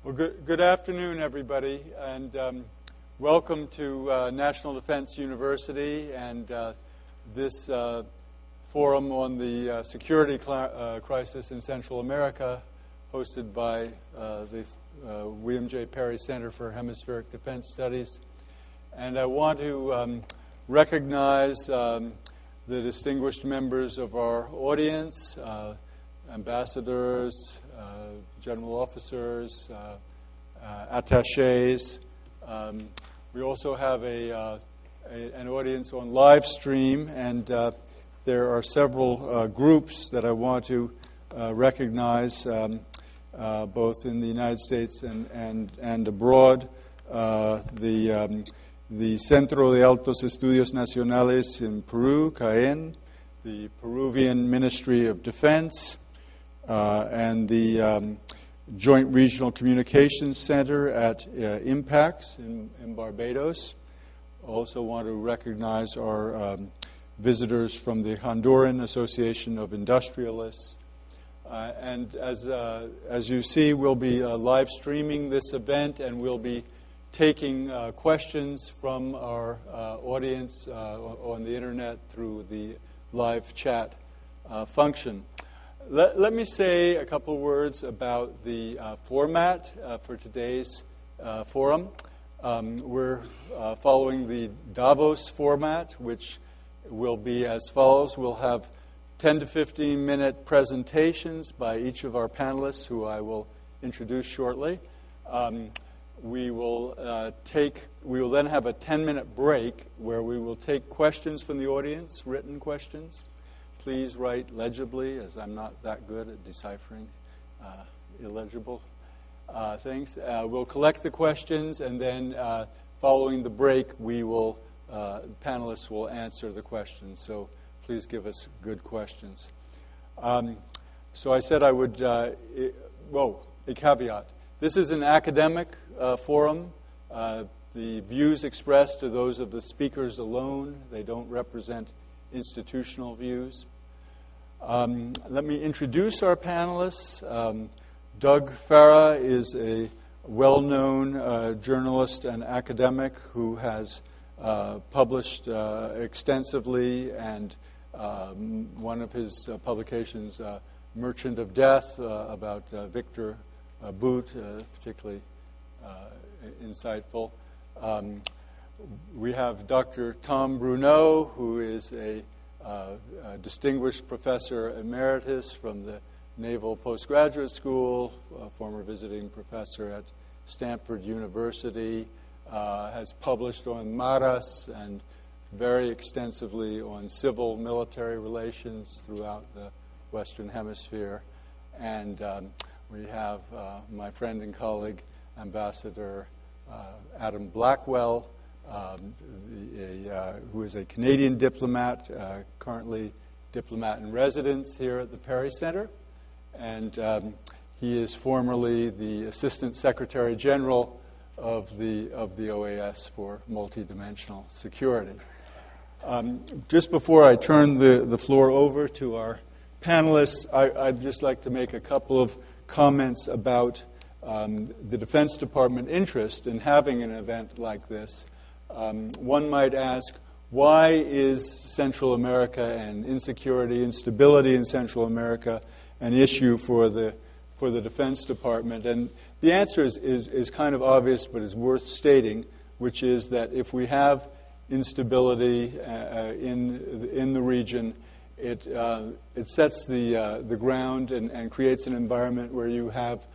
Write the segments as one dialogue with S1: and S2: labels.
S1: Well, good afternoon, everybody, and welcome to National Defense University and this forum on the security crisis in Central America, hosted by the William J. Perry Center for Hemispheric Defense Studies. And I want to recognize the distinguished members of our audience, ambassadors, general officers, attachés. We also have an audience on live stream, and there are several groups that I want to recognize, both in the United States and abroad. The Centro de Altos Estudios Nacionales in Peru, CAEN, the Peruvian Ministry of Defense, and the Joint Regional Communications Center at IMPACS in Barbados. Also want to recognize our visitors from the Honduran Association of Industrialists. And as you see, we'll be live streaming this event, and we'll be taking questions from our audience on the internet through the live chat function. Let me say a couple words about the format for today's forum. We're following the Davos format, which will be as follows. We'll have 10 to 15-minute presentations by each of our panelists, who I will introduce shortly. We will then have a 10-minute break where we will take questions from the audience, written questions. Please write legibly, as I'm not that good at deciphering illegible things. We'll collect the questions, and then following the break, the panelists will answer the questions. So please give us good questions. So I said I would, a caveat. This is an academic forum. The views expressed are those of the speakers alone. They don't represent institutional views. Let me introduce our panelists. Doug Farah is a well-known journalist and academic who has published extensively, and one of his publications, Merchant of Death, about Victor Bout, particularly insightful. We have Dr. Tom Bruneau, who is a distinguished professor emeritus from the Naval Postgraduate School, a former visiting professor at Stanford University, has published on Maras and very extensively on civil-military relations throughout the Western Hemisphere. And we have my friend and colleague, Ambassador Adam Blackwell, who is a Canadian diplomat, currently diplomat in residence here at the Perry Center. And he is formerly the Assistant Secretary General of the OAS for multidimensional security. Just before I turn the floor over to our panelists, I'd just like to make a couple of comments about the Defense Department interest in having an event like this. One might ask, why is Central America and insecurity, instability in Central America an issue for the Defense Department? And the answer is kind of obvious, but is worth stating, which is that if we have instability in the region, it sets the ground and creates an environment where you have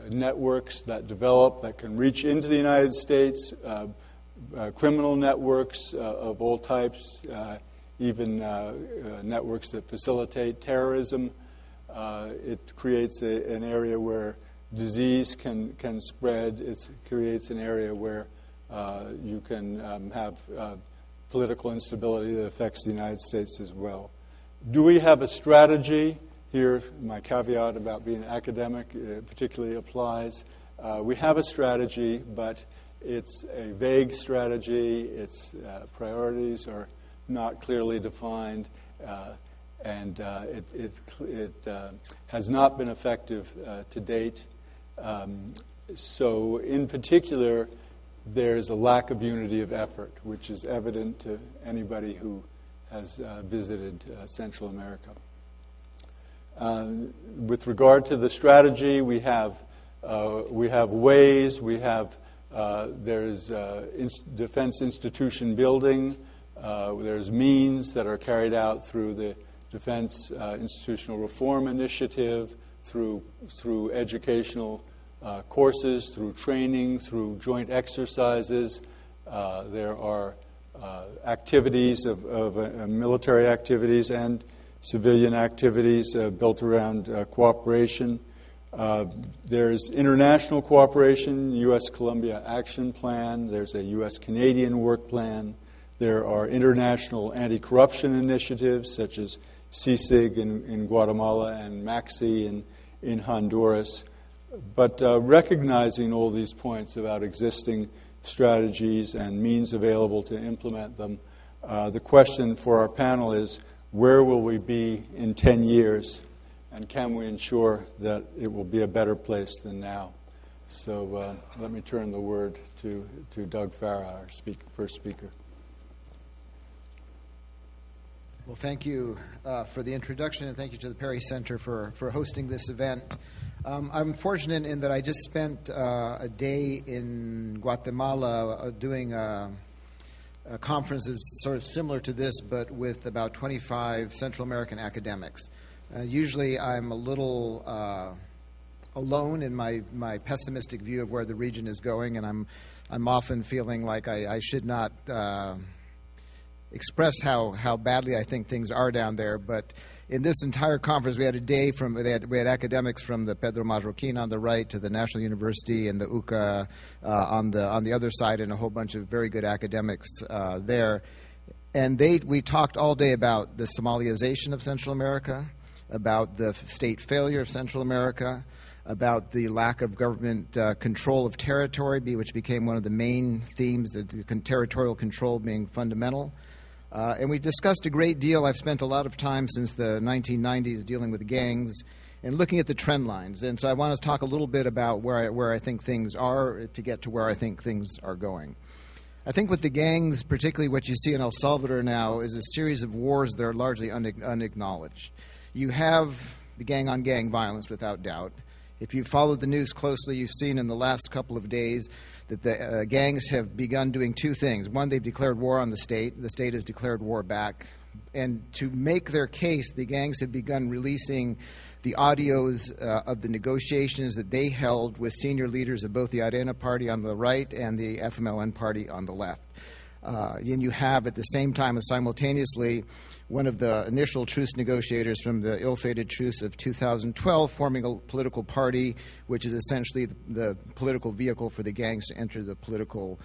S1: networks that develop that can reach into the United States, criminal networks of all types, even networks that facilitate terrorism. It creates an area where disease can spread. It creates an area where you can have political instability that affects the United States as well. Do we have a strategy? Here, my caveat about being academic particularly applies. We have a strategy, but it's a vague strategy. Its priorities are not clearly defined. and it has not been effective to date. So in particular, there's a lack of unity of effort, which is evident to anybody who has visited Central America. With regard to the strategy, we have ways, there's defense institution building, there's means that are carried out through the Defense Institutional Reform Initiative, through educational courses, through training, through joint exercises. There are activities of military activities and civilian activities built around cooperation. There's international cooperation, U.S.-Colombia Action Plan. There's a U.S.-Canadian work plan. There are international anti-corruption initiatives such as CICIG in Guatemala and MAXI in Honduras. But recognizing all these points about existing strategies and means available to implement them, the question for our panel is, where will we be in 10 years, and can we ensure that it will be a better place than now? So let me turn the word to Doug Farah, our first speaker.
S2: Well, thank you for the introduction, and thank you to the Perry Center for hosting this event. I'm fortunate in that I just spent a day in Guatemala doing a conference that's sort of similar to this, but with about 25 Central American academics. Usually I'm a little alone in my pessimistic view of where the region is going, and I'm often feeling like I should not express how badly I think things are down there. But in this entire conference, we had a day we had academics from the Pedro Marroquin on the right to the National University and the UCA on the other side, and a whole bunch of very good academics there. And we talked all day about the Somaliization of Central America, about the state failure of Central America, about the lack of government control of territory, which became one of the main themes, the territorial control being fundamental. And we discussed a great deal. I've spent a lot of time since the 1990s dealing with gangs and looking at the trend lines. And so I want to talk a little bit about where I think things are to get to where I think things are going. I think with the gangs, particularly what you see in El Salvador now, is a series of wars that are largely unacknowledged. You have the gang-on-gang violence, without doubt. If you've followed the news closely, you've seen in the last couple of days that the gangs have begun doing two things. One, they've declared war on the state. The state has declared war back. And to make their case, the gangs have begun releasing the audios of the negotiations that they held with senior leaders of both the Arena Party on the right and the FMLN Party on the left. And you have, at the same time and simultaneously, one of the initial truce negotiators from the ill-fated truce of 2012 forming a political party, which is essentially the political vehicle for the gangs to enter the political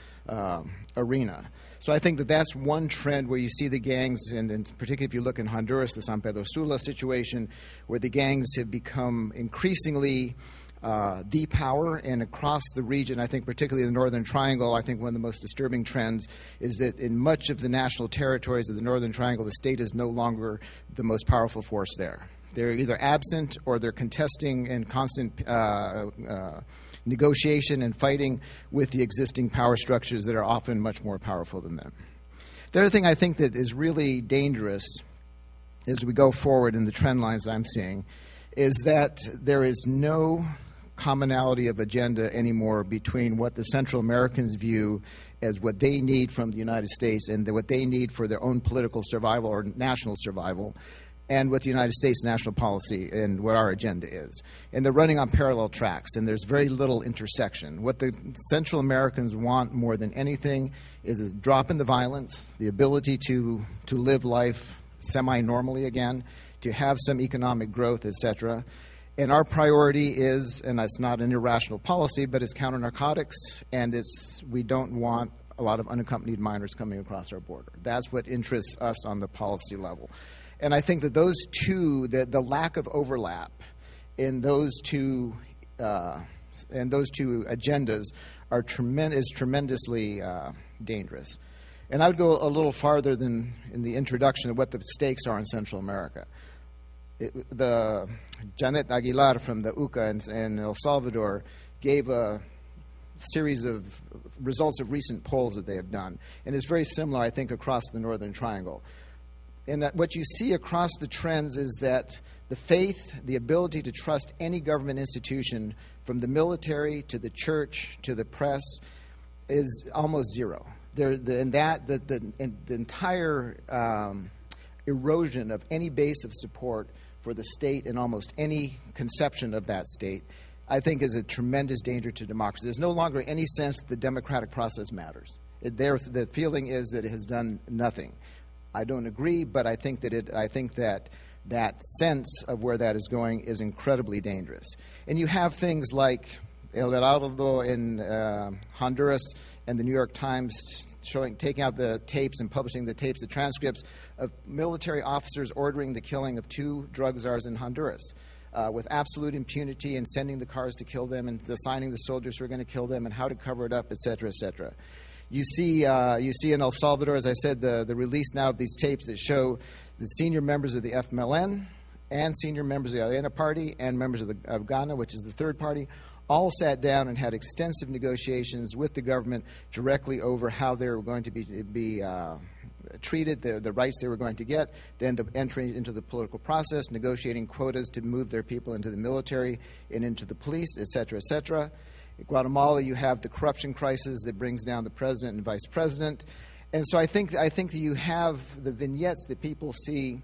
S2: arena. So I think that that's one trend where you see the gangs, and particularly if you look in Honduras, the San Pedro Sula situation, where the gangs have become increasingly the power, and across the region, I think particularly the Northern Triangle, I think one of the most disturbing trends is that in much of the national territories of the Northern Triangle, the state is no longer the most powerful force there. They're either absent or they're contesting in constant negotiation and fighting with the existing power structures that are often much more powerful than them. The other thing I think that is really dangerous as we go forward in the trend lines I'm seeing is that there is no commonality of agenda anymore between what the Central Americans view as what they need from the United States and what they need for their own political survival or national survival, and what the United States national policy and what our agenda is. And they're running on parallel tracks, and there's very little intersection. What the Central Americans want more than anything is a drop in the violence, the ability to live life semi-normally again, to have some economic growth, etc. And our priority is, and it's not an irrational policy, but it's counter-narcotics, and we don't want a lot of unaccompanied minors coming across our border. That's what interests us on the policy level. And I think that those two, the lack of overlap in those two agendas is tremendously dangerous. And I would go a little farther than in the introduction of what the stakes are in Central America. The Janet Aguilar from the UCA in El Salvador gave a series of results of recent polls that they have done. And it's very similar, I think, across the Northern Triangle. And what you see across the trends is that the faith, the ability to trust any government institution, from the military to the church to the press, is almost zero. The entire erosion of any base of support for the state and almost any conception of that state, I think, is a tremendous danger to democracy. There's no longer any sense that the democratic process matters. The feeling is that it has done nothing. I don't agree, but I think that that sense of where that is going is incredibly dangerous. And you have things like El Heraldo in Honduras and the New York Times taking out the tapes and publishing the tapes, the transcripts of military officers ordering the killing of 2 drug czars in Honduras with absolute impunity, and sending the cars to kill them and assigning the soldiers who are going to kill them and how to cover it up, et cetera, et cetera. You see in El Salvador, as I said, the release now of these tapes that show the senior members of the FMLN and senior members of the Arena Party and members of Ghana, which is the third party, all sat down and had extensive negotiations with the government directly over how they were going to be treated, the rights they were going to get, then the entry into the political process, negotiating quotas to move their people into the military and into the police, et cetera, et cetera. In Guatemala, you have the corruption crisis that brings down the president and vice president. And so I think that you have the vignettes that people see,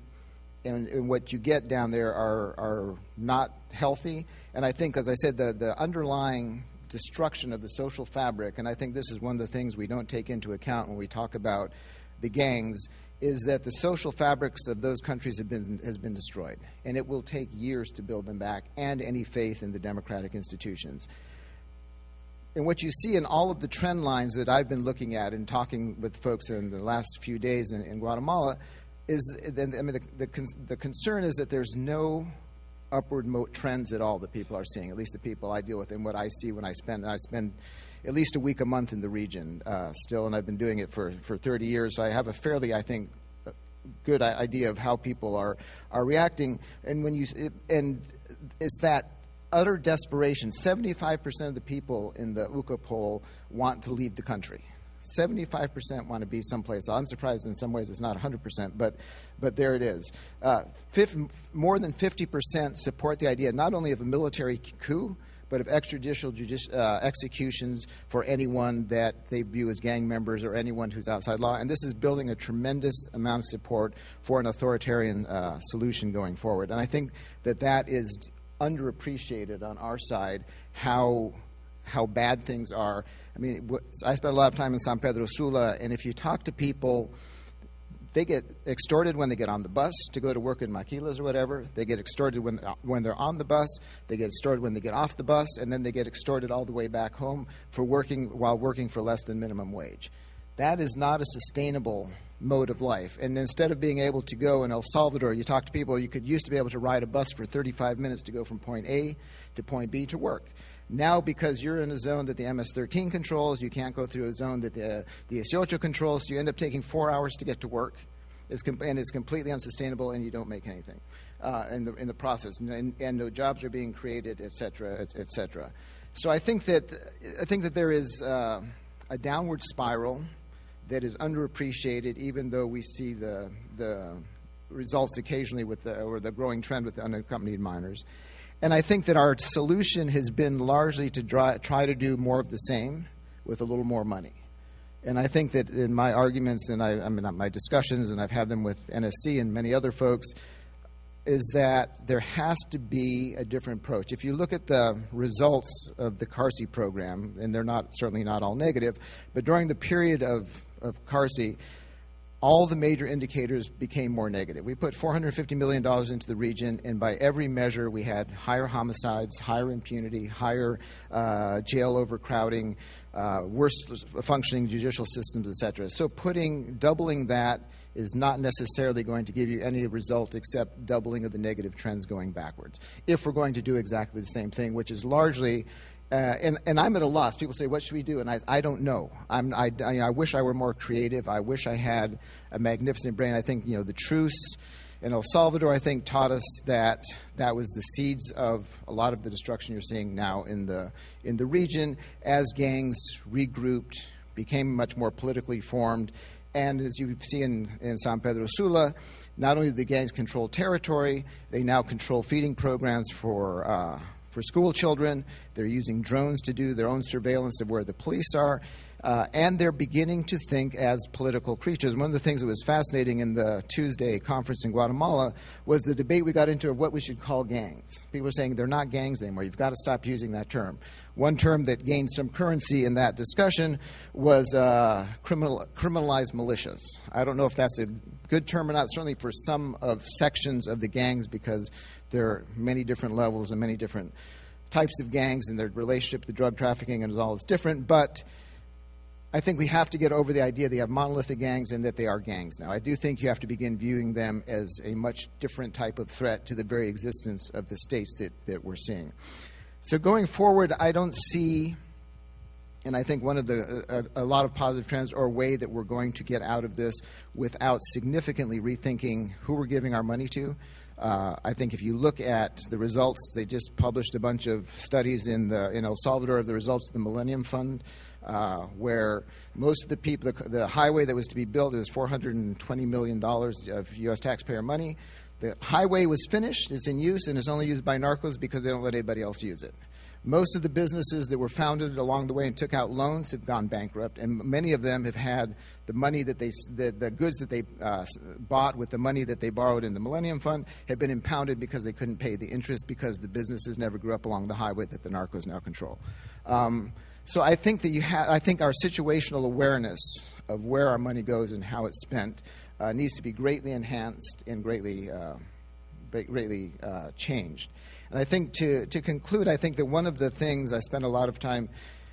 S2: and what you get down there are not healthy. And I think, as I said, the underlying destruction of the social fabric, and I think this is one of the things we don't take into account when we talk about the gangs, is that the social fabrics of those countries has been destroyed. And it will take years to build them back, and any faith in the democratic institutions. And what you see in all of the trend lines that I've been looking at and talking with folks in the last few days in Guatemala is, the concern is that there's no upward trends at all that people are seeing, at least the people I deal with, and what I see when I spend at least a week a month in the region still, and I've been doing it for 30 years, so I have a fairly, I think, good idea of how people are reacting. And it's that utter desperation. 75% of the people in the UCA poll want to leave the country. 75% want to be someplace. I'm surprised in some ways it's not 100%, but there it is. More than 50% support the idea not only of a military coup, but of extrajudicial executions for anyone that they view as gang members or anyone who's outside law. And this is building a tremendous amount of support for an authoritarian solution going forward. And I think that is underappreciated on our side, how bad things are. I mean, I spent a lot of time in San Pedro Sula, and if you talk to people, they get extorted when they get on the bus to go to work in maquilas or whatever. They get extorted when they're on the bus. They get extorted when they get off the bus, and then they get extorted all the way back home while working for less than minimum wage. That is not a sustainable mode of life. And instead of being able to go in El Salvador, you talk to people, you used to be able to ride a bus for 35 minutes to go from point A to point B to work. Now, because you're in a zone that the MS-13 controls, you can't go through a zone that the 18 controls, so you end up taking 4 hours to get to work. And it's completely unsustainable, and you don't make anything in the process. And no jobs are being created, et cetera, et cetera. So I think that there is a downward spiral that is underappreciated, even though we see the results occasionally with the growing trend with the unaccompanied minors. And I think that our solution has been largely to try to do more of the same with a little more money. And I think that in my arguments and my discussions, and I've had them with NSC and many other folks, is that there has to be a different approach. If you look at the results of the CARSI program, and they're certainly not all negative, but during the period of CARSI, all the major indicators became more negative. We put $450 million into the region, and by every measure, we had higher homicides, higher impunity, higher jail overcrowding, worse functioning judicial systems, et cetera. So doubling that is not necessarily going to give you any result except doubling of the negative trends going backwards. If we're going to do exactly the same thing, which is largely And I'm at a loss. People say, what should we do? And I don't know. I wish I were more creative. I wish I had a magnificent brain. I think, the truce in El Salvador, I think, taught us that was the seeds of a lot of the destruction you're seeing now in the region as gangs regrouped, became much more politically formed. And as you see in San Pedro Sula, not only do the gangs control territory, they now control feeding programs for school children. They're using drones to do their own surveillance of where the police are. And they're beginning to think as political creatures. One of the things that was fascinating in the Tuesday conference in Guatemala was the debate we got into of what we should call gangs. People were saying they're not gangs anymore. You've got to stop using that term. One term that gained some currency in that discussion was criminalized militias. I don't know if that's a good term or not, certainly for some of sections of the gangs, because there are many different levels and many different types of gangs, and their relationship to drug trafficking and all is different. But I think we have to get over the idea that you have monolithic gangs and that they are gangs now. I do think you have to begin viewing them as a much different type of threat to the very existence of the states that we're seeing. So going forward, I don't see, and I think one of a lot of positive trends or a way that we're going to get out of this without significantly rethinking who we're giving our money to. I think if you look at the results, they just published a bunch of studies in El Salvador of the results of the Millennium Fund, where most of the people, the highway that was to be built is $420 million of U.S. taxpayer money. The highway was finished, it's in use, and it's only used by narcos because they don't let anybody else use it. Most of the businesses that were founded along the way and took out loans have gone bankrupt, and many of them have had the money that the goods that they bought with the money that they borrowed in the Millennium Fund have been impounded because they couldn't pay the interest because the businesses never grew up along the highway that the narcos now control. So I think that I think our situational awareness of where our money goes and how it's spent needs to be greatly enhanced and greatly changed. And I think to conclude, I think that one of the things I spend a lot of time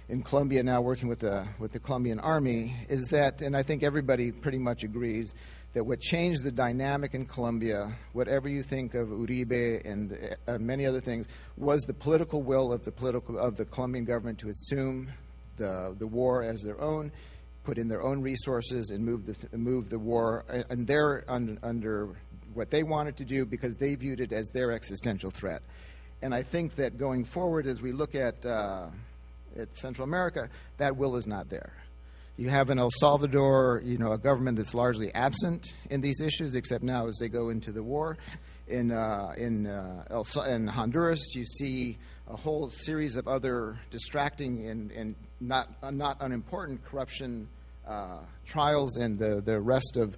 S2: in Colombia now working with the Colombian Army is that, and I think everybody pretty much agrees, that what changed the dynamic in Colombia, whatever you think of Uribe and many other things, was the political will of the Colombian government to assume the war as their own, put in their own resources, and move the war and under what they wanted to do because they viewed it as their existential threat. And I think that going forward, as we look at Central America, that will is not there. You have in El Salvador, a government that's largely absent in these issues, except now as they go into the war. In Honduras, you see a whole series of other distracting and not unimportant corruption trials, and the rest of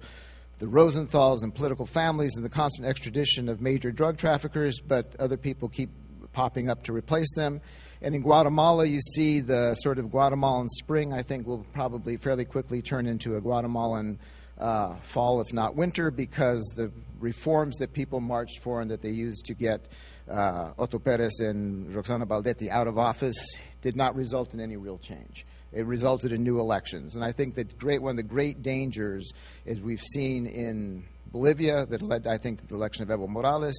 S2: the Rosenthals and political families and the constant extradition of major drug traffickers, but other people keep popping up to replace them. And in Guatemala, you see the sort of Guatemalan spring, I think, will probably fairly quickly turn into a Guatemalan fall, if not winter, because the reforms that people marched for and that they used to get Otto Perez and Roxana Baldetti out of office did not result in any real change. It resulted in new elections. And I think that one of the great dangers, as we've seen in Bolivia, that led, I think, to the election of Evo Morales,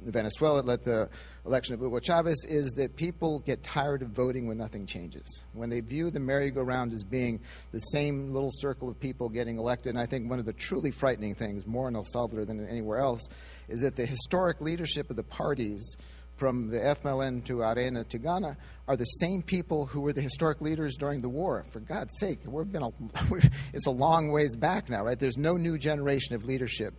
S2: Venezuela led the election of Hugo Chavez, is that people get tired of voting when nothing changes. When they view the merry-go-round as being the same little circle of people getting elected, and I think one of the truly frightening things, more in El Salvador than anywhere else, is that the historic leadership of the parties, from the FMLN to Arena to Ghana, are the same people who were the historic leaders during the war. For God's sake, it's a long ways back now, right? There's no new generation of leadership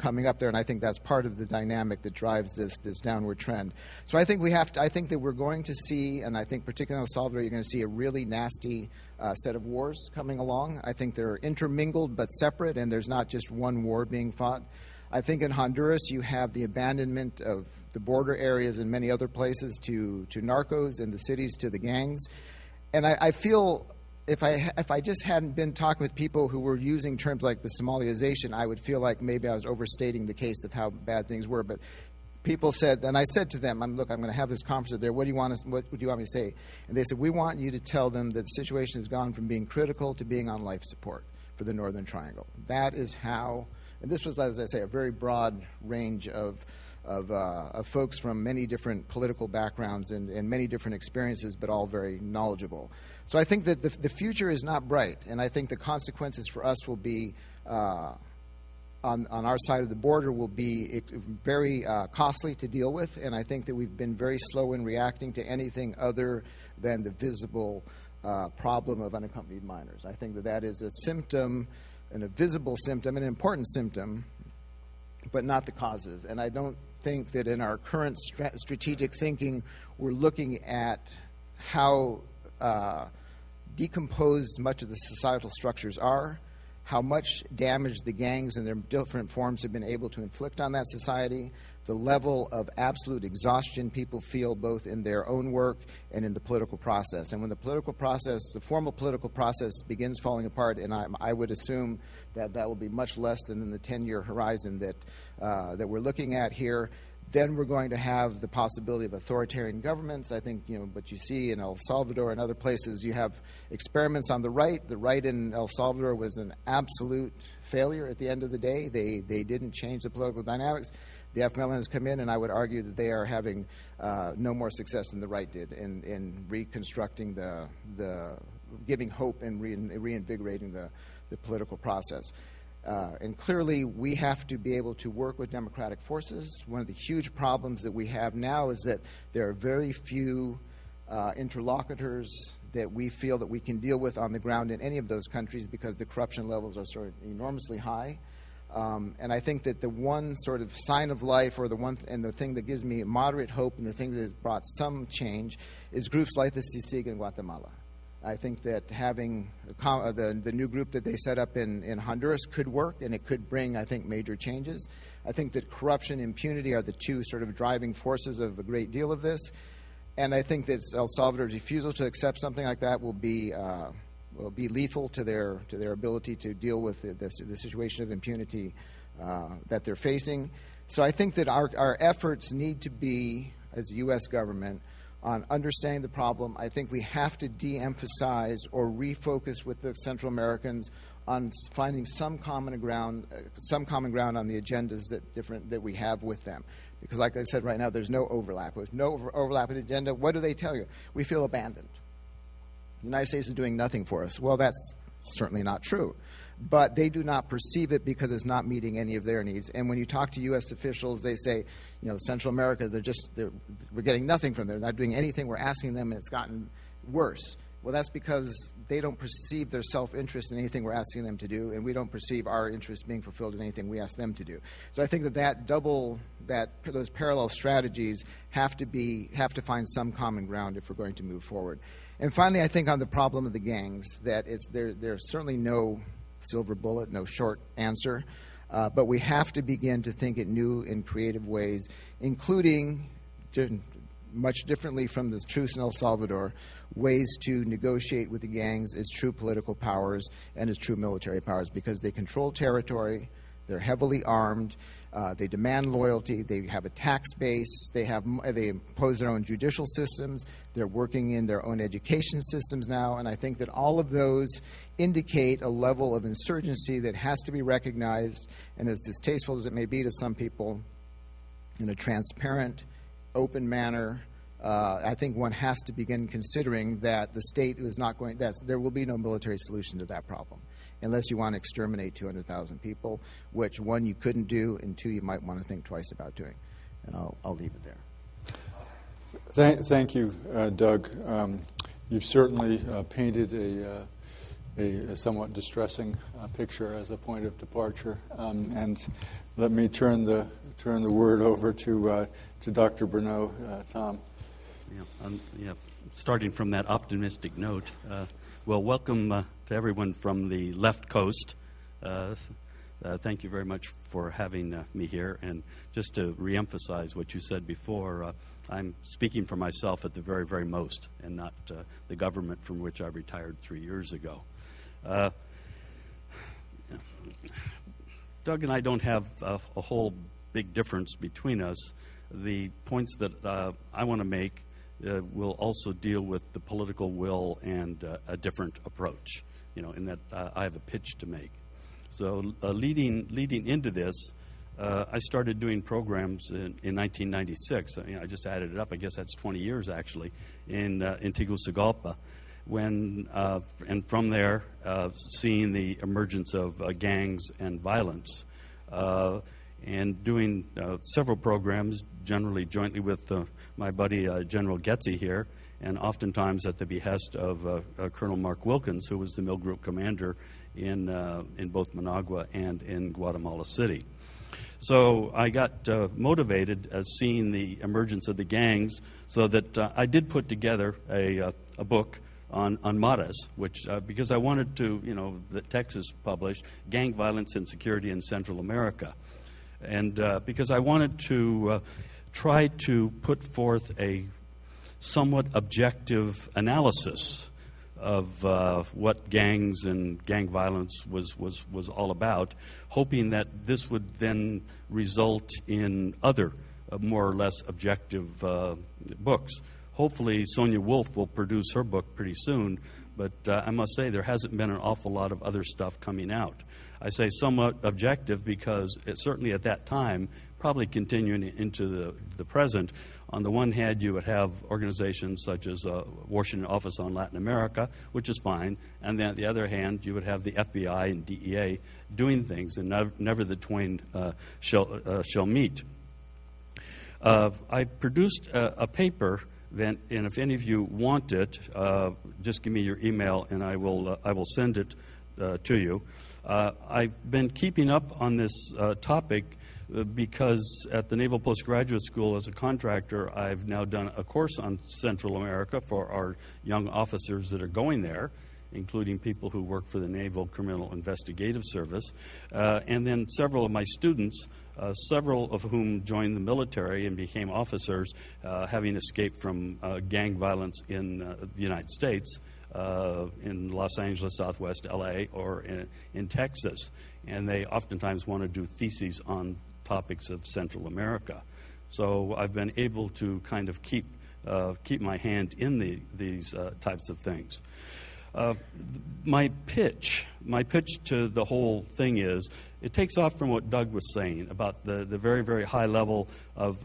S2: coming up there, and I think that's part of the dynamic that drives this downward trend. So I think I think that we're going to see, and I think particularly in El Salvador, you're going to see a really nasty set of wars coming along. I think they're intermingled but separate, and there's not just one war being fought. I think in Honduras you have the abandonment of the border areas and many other places to narcos, and the cities to the gangs. And I feel if I just hadn't been talking with people who were using terms like the Somaliization, I would feel like maybe I was overstating the case of how bad things were. But people said, and I said to them, I'm going to have this conference there. What do you want me to say? And they said, we want you to tell them that the situation has gone from being critical to being on life support for the Northern Triangle. That is how, and this was, as I say, a very broad range of of folks from many different political backgrounds and many different experiences, but all very knowledgeable. So I think that the future is not bright, and I think the consequences for us will be, on our side of the border, will be very costly to deal with, and I think that we've been very slow in reacting to anything other than the visible problem of unaccompanied minors. I think that that is a symptom, and a visible symptom, an important symptom, but not the causes. And I don't think that in our current strategic thinking we're looking at how decomposed much of the societal structures are, how much damage the gangs in their different forms have been able to inflict on that society, the level of absolute exhaustion people feel both in their own work and in the political process. And when the political process, the formal political process begins falling apart, and I would assume that that will be much less than in the 10-year horizon that we're looking at here, then we're going to have the possibility of authoritarian governments. I think, what you see in El Salvador and other places, you have experiments on the right. The right in El Salvador was an absolute failure at the end of the day. They didn't change the political dynamics. The FMLN has come in, and I would argue that they are having no more success than the right did in reconstructing the giving hope and reinvigorating the political process. And clearly, we have to be able to work with democratic forces. One of the huge problems that we have now is that there are very few interlocutors that we feel that we can deal with on the ground in any of those countries because the corruption levels are sort of enormously high. And I think that the one sort of sign of life, or the thing that gives me moderate hope, and the thing that has brought some change, is groups like the CICIG in Guatemala. I think that having the new group that they set up in Honduras could work, and it could bring, I think, major changes. I think that corruption and impunity are the two sort of driving forces of a great deal of this. And I think that El Salvador's refusal to accept something like that will be lethal to their ability to deal with the situation of impunity that they're facing. So I think that our efforts need to be, as a U.S. government, on understanding the problem. I think we have to de-emphasize or refocus with the Central Americans on finding some common ground on the agendas that we have with them. Because, like I said, right now there's no overlap. With no overlap in agenda, what do they tell you? We feel abandoned. The United States is doing nothing for us. Well, that's certainly not true. But they do not perceive it because it's not meeting any of their needs. And when you talk to U.S. officials, they say, Central America, we're getting nothing from them. They're not doing anything we're asking them, and it's gotten worse. Well, that's because they don't perceive their self-interest in anything we're asking them to do, and we don't perceive our interest being fulfilled in anything we ask them to do. So I think those parallel strategies have to find some common ground if we're going to move forward. And finally, I think on the problem of the gangs, that there's certainly no silver bullet, no short answer, but we have to begin to think in new and creative ways, including, much differently from the truce in El Salvador, ways to negotiate with the gangs as true political powers and as true military powers, because they control territory, they're heavily armed, they demand loyalty, they have a tax base, they impose their own judicial systems, they're working in their own education systems now, and I think that all of those indicate a level of insurgency that has to be recognized, and as distasteful as it may be to some people, in a transparent, open manner. I think one has to begin considering that the state is not going, there will be no military solution to that problem unless you want to exterminate 200,000 people, which, one, you couldn't do, and two, you might want to think twice about doing. And I'll leave it there.
S1: Thank you, Doug. You've certainly painted a somewhat distressing picture as a point of departure. And let me turn the word over to Dr. Bruneau. Tom.
S3: Starting from that optimistic note, welcome to everyone from the left coast. Thank you very much for having me here. And just to reemphasize what you said before, I'm speaking for myself at the very, very most, and not the government from which I retired 3 years ago. Doug and I don't have a whole big difference between us. The points that I want to make will also deal with the political will and a different approach, in that I have a pitch to make. So leading into this, I started doing programs in 1996. I just added it up. I guess that's 20 years, actually, in Tegucigalpa. And from there, seeing the emergence of gangs and violence, and doing several programs, generally jointly with my buddy General Getze here, and oftentimes at the behest of Colonel Mark Wilkins, who was the Mill Group commander in both Managua and in Guatemala City. So I got motivated as seeing the emergence of the gangs, so that I did put together a book on Maras, which because I wanted to, that Texas published Gang Violence and Security in Central America, and because I wanted to try to put forth a somewhat objective analysis of what gangs and gang violence was all about, hoping that this would then result in other more or less objective books. Hopefully Sonia Wolf will produce her book pretty soon, but I must say there hasn't been an awful lot of other stuff coming out. I say somewhat objective because certainly at that time, probably continuing into the present, on the one hand you would have organizations such as Washington Office on Latin America, which is fine, and then on the other hand you would have the FBI and DEA doing things, and never the twain shall meet. I produced a paper, and if any of you want it, just give me your email and I will send it to you. I've been keeping up on this topic because at the Naval Postgraduate School as a contractor, I've now done a course on Central America for our young officers that are going there, including people who work for the Naval Criminal Investigative Service, and then several of my students, several of whom joined the military and became officers, having escaped from gang violence in the United States, in Los Angeles, Southwest LA, or in Texas. And they oftentimes want to do theses on topics of Central America. So I've been able to kind of keep my hand in these types of things. My pitch to the whole thing is, it takes off from what Doug was saying about the very, very high level of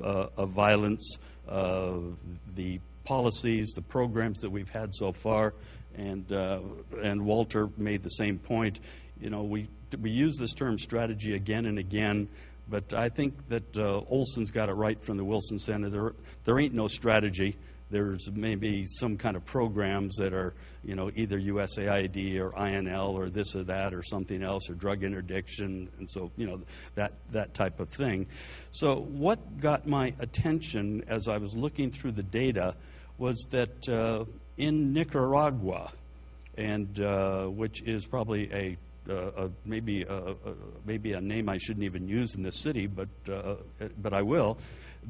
S3: violence, the policies, the programs that we've had so far, and Walter made the same point. We use this term strategy again and again, but I think that Olson's got it right from the Wilson Center. There ain't no strategy. There's maybe some kind of programs that are, either USAID or INL or this or that or something else, or drug interdiction, and so, that type of thing. So what got my attention as I was looking through the data was that in Nicaragua, and which is probably maybe a name I shouldn't even use in this city, but I will,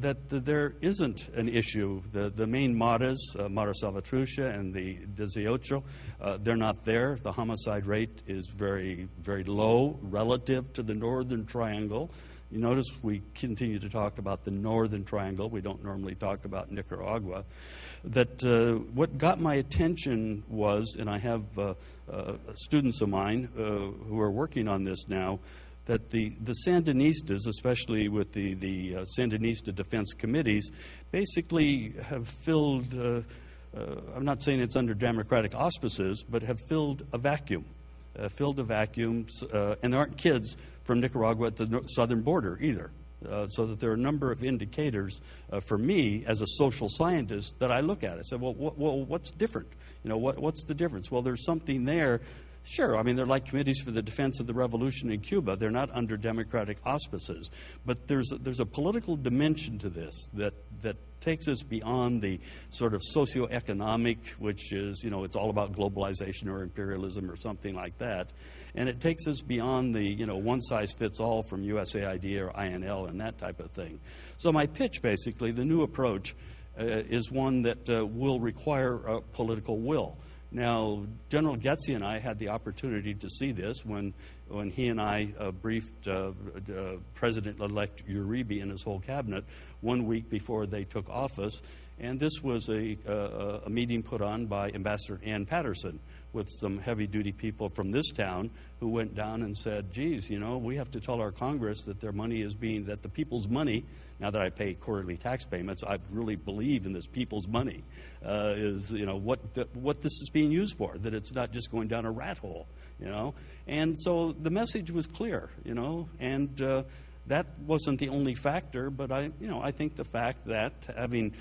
S3: that there isn't an issue. The main Maras, Mara Salvatrucha and the 18, they're not there. The homicide rate is very, very low relative to the Northern Triangle. You notice we continue to talk about the Northern Triangle. We don't normally talk about Nicaragua. That what got my attention was, and I have students of mine who are working on this now, that the Sandinistas, especially with the Sandinista defense committees, basically have filled, I'm not saying it's under democratic auspices, but have filled a vacuum. And there aren't kids from Nicaragua at the southern border either. So that there are a number of indicators for me as a social scientist that I look at. I said, well, what's different? What's the difference? Well, there's something there. Sure, I mean, they're like committees for the defense of the revolution in Cuba. They're not under democratic auspices. But there's a political dimension to this that takes us beyond the sort of socioeconomic, which is, it's all about globalization or imperialism or something like that. And it takes us beyond the, one-size-fits-all from USAID or INL and that type of thing. So my pitch, basically, the new approach, is one that will require political will. Now, General Getze and I had the opportunity to see this when he and I briefed President-elect Uribe and his whole cabinet 1 week before they took office. And this was a meeting put on by Ambassador Ann Patterson, with some heavy-duty people from this town who went down and said, geez, we have to tell our Congress that their money is that the people's money, now that I pay quarterly tax payments, I really believe in this people's money, is, what this is being used for, that it's not just going down a rat hole, And so the message was clear, and that wasn't the only factor, but I think the fact that having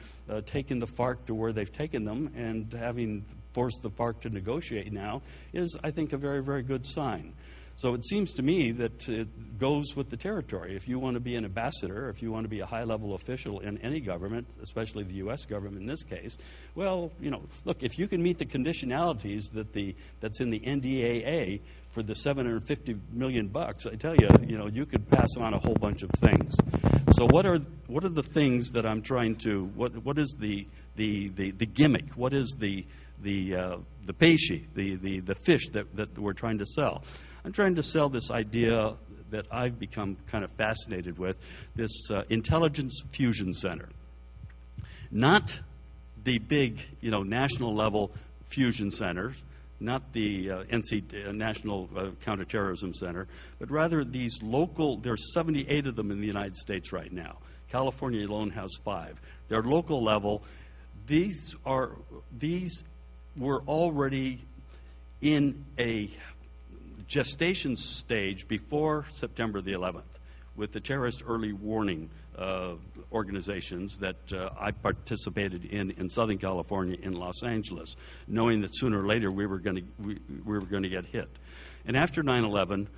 S3: taken the FARC to where they've taken them and having forced the FARC to negotiate now is, I think, a very, very good sign. So it seems to me that it goes with the territory. If you want to be an ambassador, if you want to be a high-level official in any government, especially the U.S. government in this case, well, look, if you can meet the conditionalities that's in the NDAA for the $750 million, I tell you, you could pass on a whole bunch of things. So what are the things that I'm trying to? What is the gimmick? What is the peishi, the fish that we're trying to sell? I'm trying to sell this idea that I've become kind of fascinated with, this intelligence fusion center. Not the big, national level fusion centers, not the National Counterterrorism Center, but rather these local, there's 78 of them in the United States right now. California alone has 5. They're local level. These were already in a gestation stage before September the 11th with the terrorist early warning organizations that I participated in Southern California, in Los Angeles, knowing that sooner or later we were going to get hit. And after 9/11,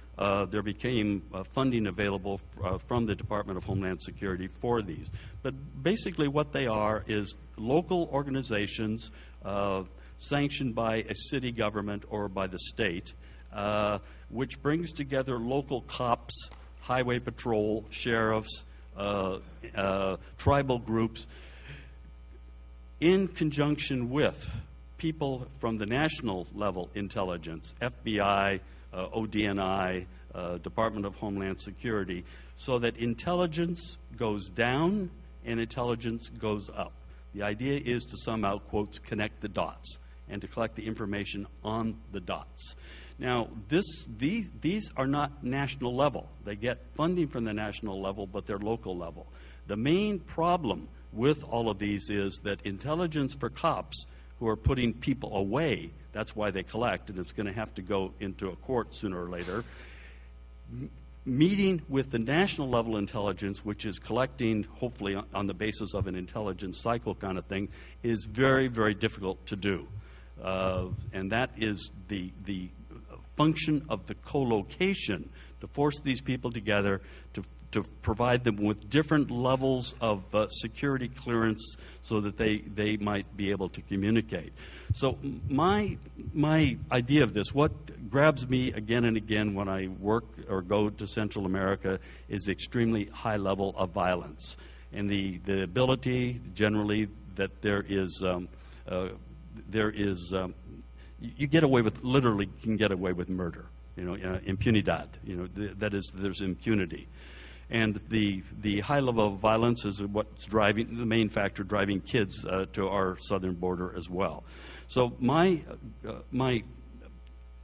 S3: there became funding available from the Department of Homeland Security for these. But basically what they are is local organizations sanctioned by a city government or by the state, which brings together local cops, highway patrol, sheriffs, tribal groups, in conjunction with people from the national level intelligence, FBI, ODNI, Department of Homeland Security, so that intelligence goes down and intelligence goes up. The idea is to somehow, quotes, connect the dots and to collect the information on the dots. Now, these are not national level. They get funding from the national level, but they're local level. The main problem with all of these is that intelligence for cops who are putting people away, that's why they collect, and it's going to have to go into a court sooner or later, meeting with the national level intelligence, which is collecting, hopefully on the basis of an intelligence cycle kind of thing, is very, very difficult to do. And that is the function of the co-location, to force these people together, to provide them with different levels of security clearance so that they might be able to communicate. So my idea of this, what grabs me again and again when I work or go to Central America, is the extremely high level of violence and the ability generally that there is you get away with, literally can get away with murder, impunidad, that is, there's impunity. And the high level of violence is what's driving, the main factor driving kids to our southern border as well. So my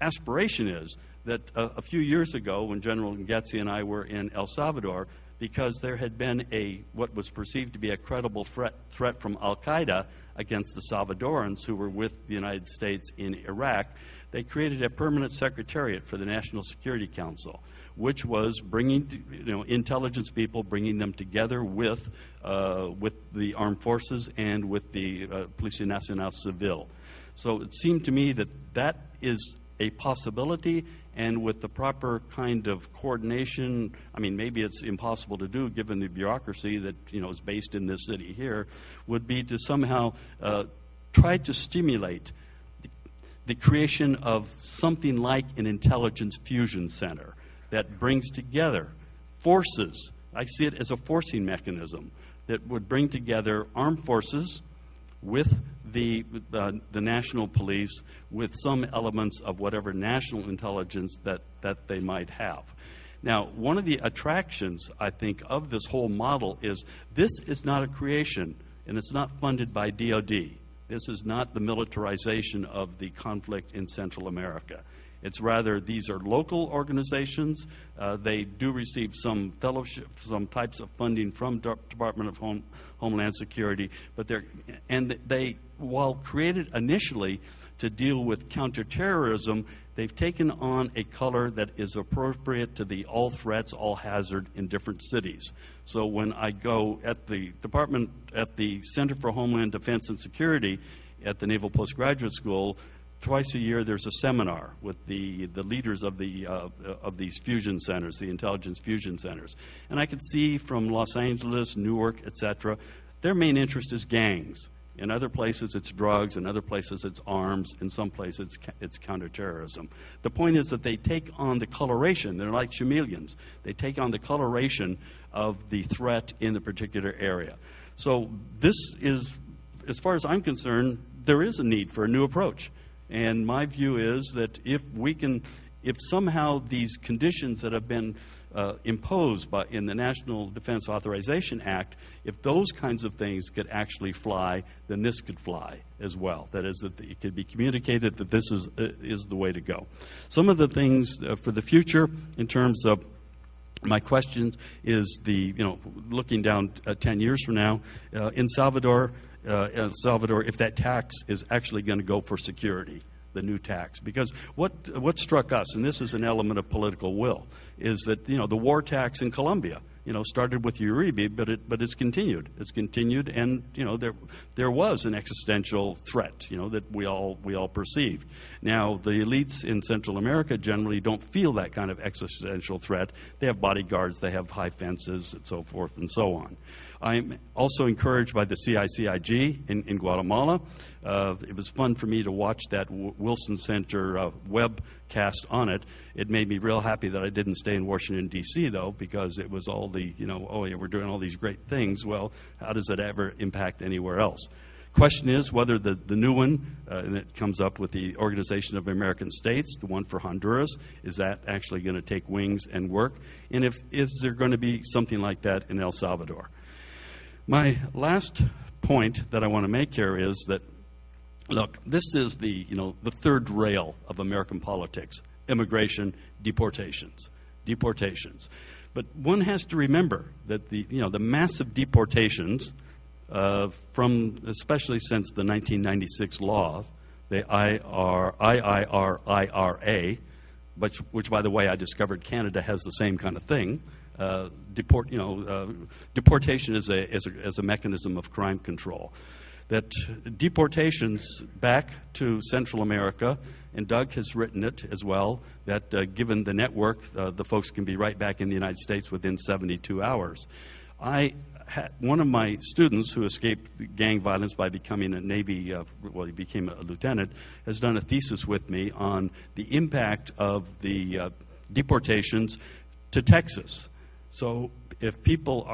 S3: aspiration is that a few years ago, when General Getzi and I were in El Salvador, because there had been what was perceived to be a credible threat from Al-Qaeda against the Salvadorans who were with the United States in Iraq, they created a permanent secretariat for the National Security Council, which was bringing, intelligence people, bringing them together with the armed forces and with the Policía Nacional Civil. So it seemed to me that is a possibility, and with the proper kind of coordination, I mean, maybe it's impossible to do given the bureaucracy that is based in this city here, would be to somehow try to stimulate the creation of something like an intelligence fusion center that brings together forces. I see it as a forcing mechanism that would bring together armed forces with the national police, with some elements of whatever national intelligence that they might have. Now, one of the attractions, I think, of this whole model is this is not a creation, and it's not funded by DOD. This is not the militarization of the conflict in Central America. It's rather, these are local organizations. They do receive some fellowship, some types of funding from Department of Homeland Security, but they, while created initially to deal with counterterrorism, they've taken on a color that is appropriate to the all threats, all hazard in different cities. So when I go at the Center for Homeland Defense and Security at the Naval Postgraduate School, twice a year there's a seminar with the leaders of these fusion centers, the intelligence fusion centers. And I could see from Los Angeles, Newark, etc., their main interest is gangs. In other places, it's drugs. In other places, it's arms. In some places, it's counterterrorism. The point is that they take on the coloration. They're like chameleons. They take on the coloration of the threat in the particular area. So this is, as far as I'm concerned, there is a need for a new approach. And my view is that if somehow these conditions that have been imposed in the National Defense Authorization Act, if those kinds of things could actually fly, then this could fly as well. That is, that it could be communicated that this is the way to go. Some of the things for the future in terms of my question is looking down 10 years from now, in El Salvador, if that tax is actually going to go for security, the new tax. Because what struck us, and this is an element of political will, is that the war tax in Colombia started with Uribe, but it's continued. It's continued, and there was an existential threat that we all perceived. Now the elites in Central America generally don't feel that kind of existential threat. They have bodyguards, they have high fences, and so forth and so on. I'm also encouraged by the CICIG in Guatemala. It was fun for me to watch that Wilson Center webcast on it. It made me real happy that I didn't stay in Washington, D.C., though, because it was all the, we're doing all these great things. Well, how does it ever impact anywhere else? Question is whether the new one, and it comes up with the Organization of American States, the one for Honduras, is that actually going to take wings and work? And is there going to be something like that in El Salvador? My last point that I want to make here is that, look, this is the third rail of American politics: immigration, deportations. But one has to remember that the massive deportations from, especially since the 1996 law, the IRA, which by the way I discovered Canada has the same kind of thing. Deportation is a mechanism of crime control. That deportations back to Central America, and Doug has written it as well, that given the network, the folks can be right back in the United States within 72 hours. One of my students who escaped gang violence by becoming a Navy, he became a lieutenant, has done a thesis with me on the impact of the deportations to Texas. So if people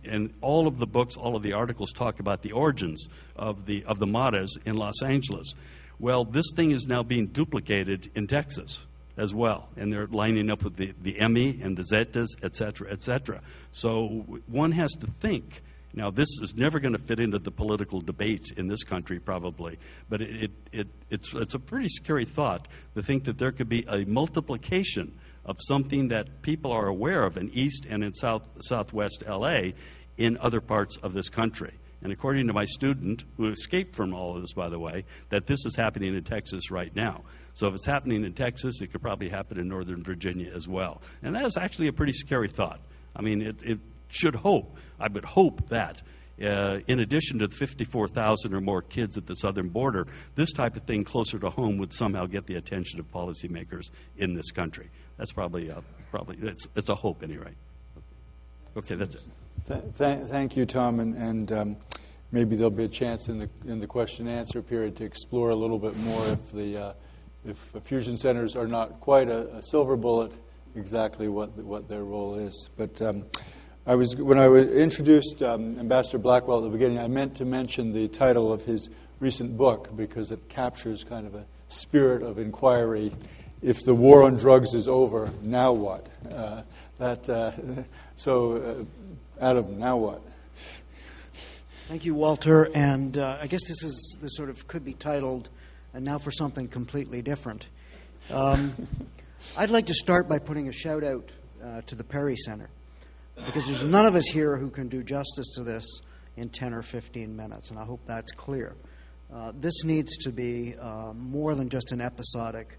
S3: and all of the books, all of the articles talk about the origins of the Maras in Los Angeles. Well, this thing is now being duplicated in Texas as well, and they're lining up with the Emmy and the Zetas, et cetera, et cetera. So one has to think. Now, this is never going to fit into the political debate in this country, probably, but it's a pretty scary thought to think that there could be a multiplication of something that people are aware of in East and in Southwest L.A. in other parts of this country. And according to my student, who escaped from all of this, by the way, that this is happening in Texas right now. So if it's happening in Texas, it could probably happen in Northern Virginia as well. And that is actually a pretty scary thought. I mean, it should hope, I would hope that in addition to the 54,000 or more kids at the southern border, this type of thing closer to home would somehow get the attention of policymakers in this country. That's probably it's a hope, anyway. Okay, that's it.
S1: Thank you, Tom, and maybe there'll be a chance in the question and answer period to explore a little bit more if fusion centers are not quite a silver bullet, exactly what their role is. But when I introduced Ambassador Blackwell at the beginning, I meant to mention the title of his recent book because it captures kind of a spirit of inquiry. If the war on drugs is over, now what? So, Adam, now what?
S4: Thank you, Walter. And I guess this sort of could be titled, "And Now for Something Completely Different." I'd like to start by putting a shout out to the Perry Center, because there's none of us here who can do justice to this in 10 or 15 minutes, and I hope that's clear. This needs to be more than just an episodic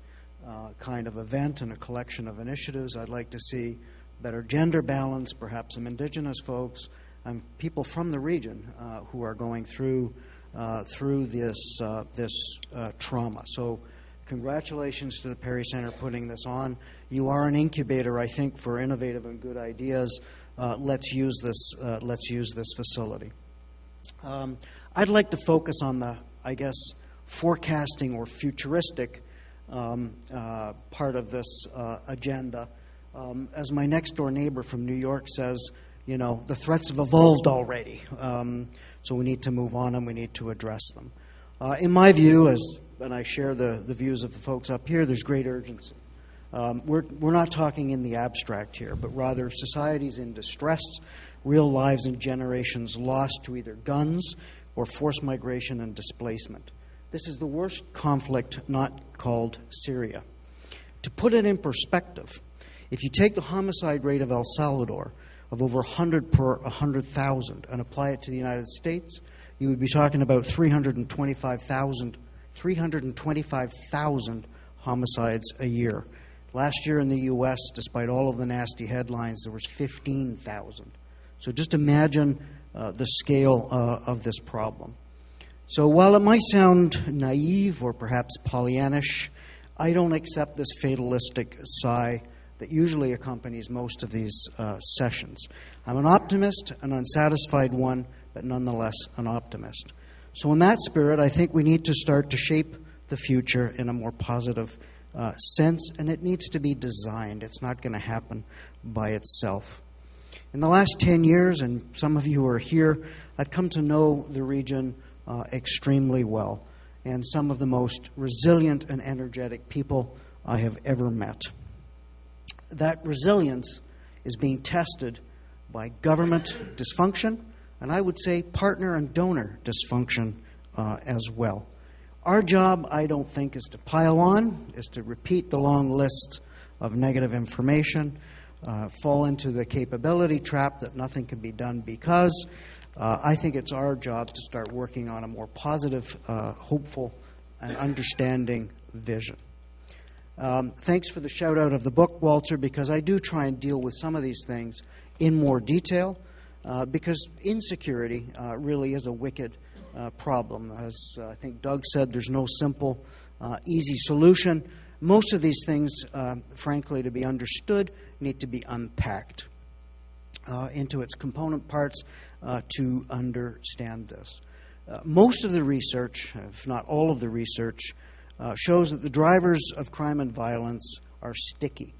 S4: kind of event and a collection of initiatives. I'd like to see better gender balance, perhaps some Indigenous folks, and people from the region who are going through this trauma. So congratulations to the Perry Center putting this on. You are an incubator, I think, for innovative and good ideas. Let's use this facility. I'd like to focus on the, I guess, forecasting or futuristic part of this agenda. As my next door neighbor from New York says, the threats have evolved already, so we need to move on and we need to address them. In my view, and I share the views of the folks up here, there's great urgency. We're not talking in the abstract here, but rather societies in distress, real lives and generations lost to either guns or forced migration and displacement. This is the worst conflict not called Syria. To put it in perspective, if you take the homicide rate of El Salvador of over 100 per 100,000 and apply it to the United States, you would be talking about 325,000 homicides a year. Last year in the U.S., despite all of the nasty headlines, there was 15,000. So just imagine the scale of this problem. So while it might sound naive or perhaps Pollyannish, I don't accept this fatalistic sigh that usually accompanies most of these sessions. I'm an optimist, an unsatisfied one, but nonetheless an optimist. So in that spirit, I think we need to start to shape the future in a more positive sense, and it needs to be designed. It's not going to happen by itself. In the last 10 years, and some of you are here, I've come to know the region extremely well, and some of the most resilient and energetic people I have ever met. That resilience is being tested by government dysfunction, and I would say partner and donor dysfunction as well. Our job, I don't think, is to pile on, is to repeat the long list of negative information, fall into the capability trap that nothing can be done because. I think it's our job to start working on a more positive, hopeful, and understanding vision. Thanks for the shout-out of the book, Walter, because I do try and deal with some of these things in more detail, because insecurity really is a wicked problem. As I think Doug said, there's no simple, easy solution. Most of these things, frankly, to be understood, need to be unpacked into its component parts to understand this. Most of the research, if not all of the research, shows that the drivers of crime and violence are sticky,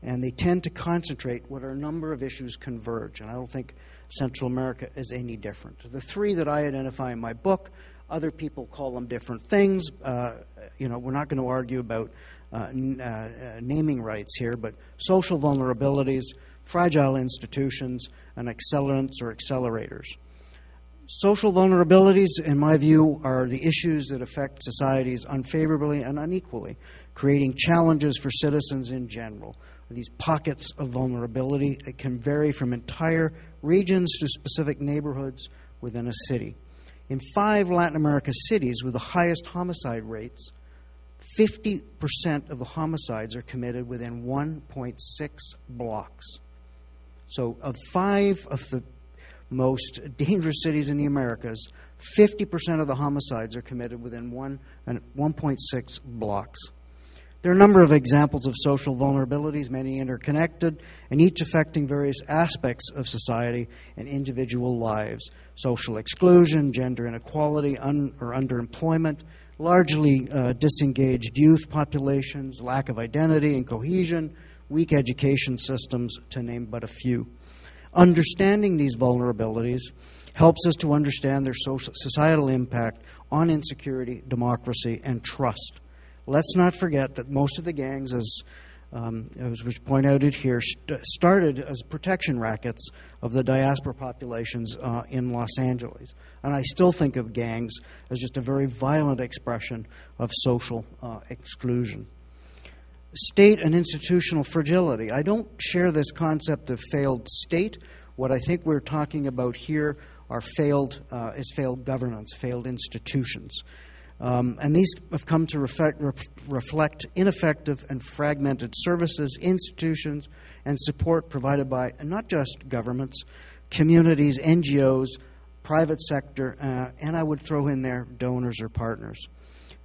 S4: and they tend to concentrate where a number of issues converge, and I don't think Central America is any different. The three that I identify in my book, other people call them different things. We're not going to argue about naming rights here, but social vulnerabilities, fragile institutions, and accelerants or accelerators. Social vulnerabilities, in my view, are the issues that affect societies unfavorably and unequally, creating challenges for citizens in general. These pockets of vulnerability, it can vary from entire regions to specific neighborhoods within a city. In 5 Latin America cities with the highest homicide rates, 50% of the homicides are committed within 1.6 blocks. So of 5 of the most dangerous cities in the Americas, 50% of the homicides are committed within 1.6 blocks. There are a number of examples of social vulnerabilities, many interconnected, and each affecting various aspects of society and individual lives. Social exclusion, gender inequality, or underemployment, largely disengaged youth populations, lack of identity and cohesion, weak education systems, to name but a few. Understanding these vulnerabilities helps us to understand their societal impact on insecurity, democracy, and trust. Let's not forget that most of the gangs, as as was pointed out here, started as protection rackets of the diaspora populations in Los Angeles. And I still think of gangs as just a very violent expression of social exclusion. State and institutional fragility. I don't share this concept of failed state. What I think we're talking about here are failed governance, failed institutions. And these have come to reflect ineffective and fragmented services, institutions, and support provided by not just governments, communities, NGOs, private sector, and I would throw in there donors or partners.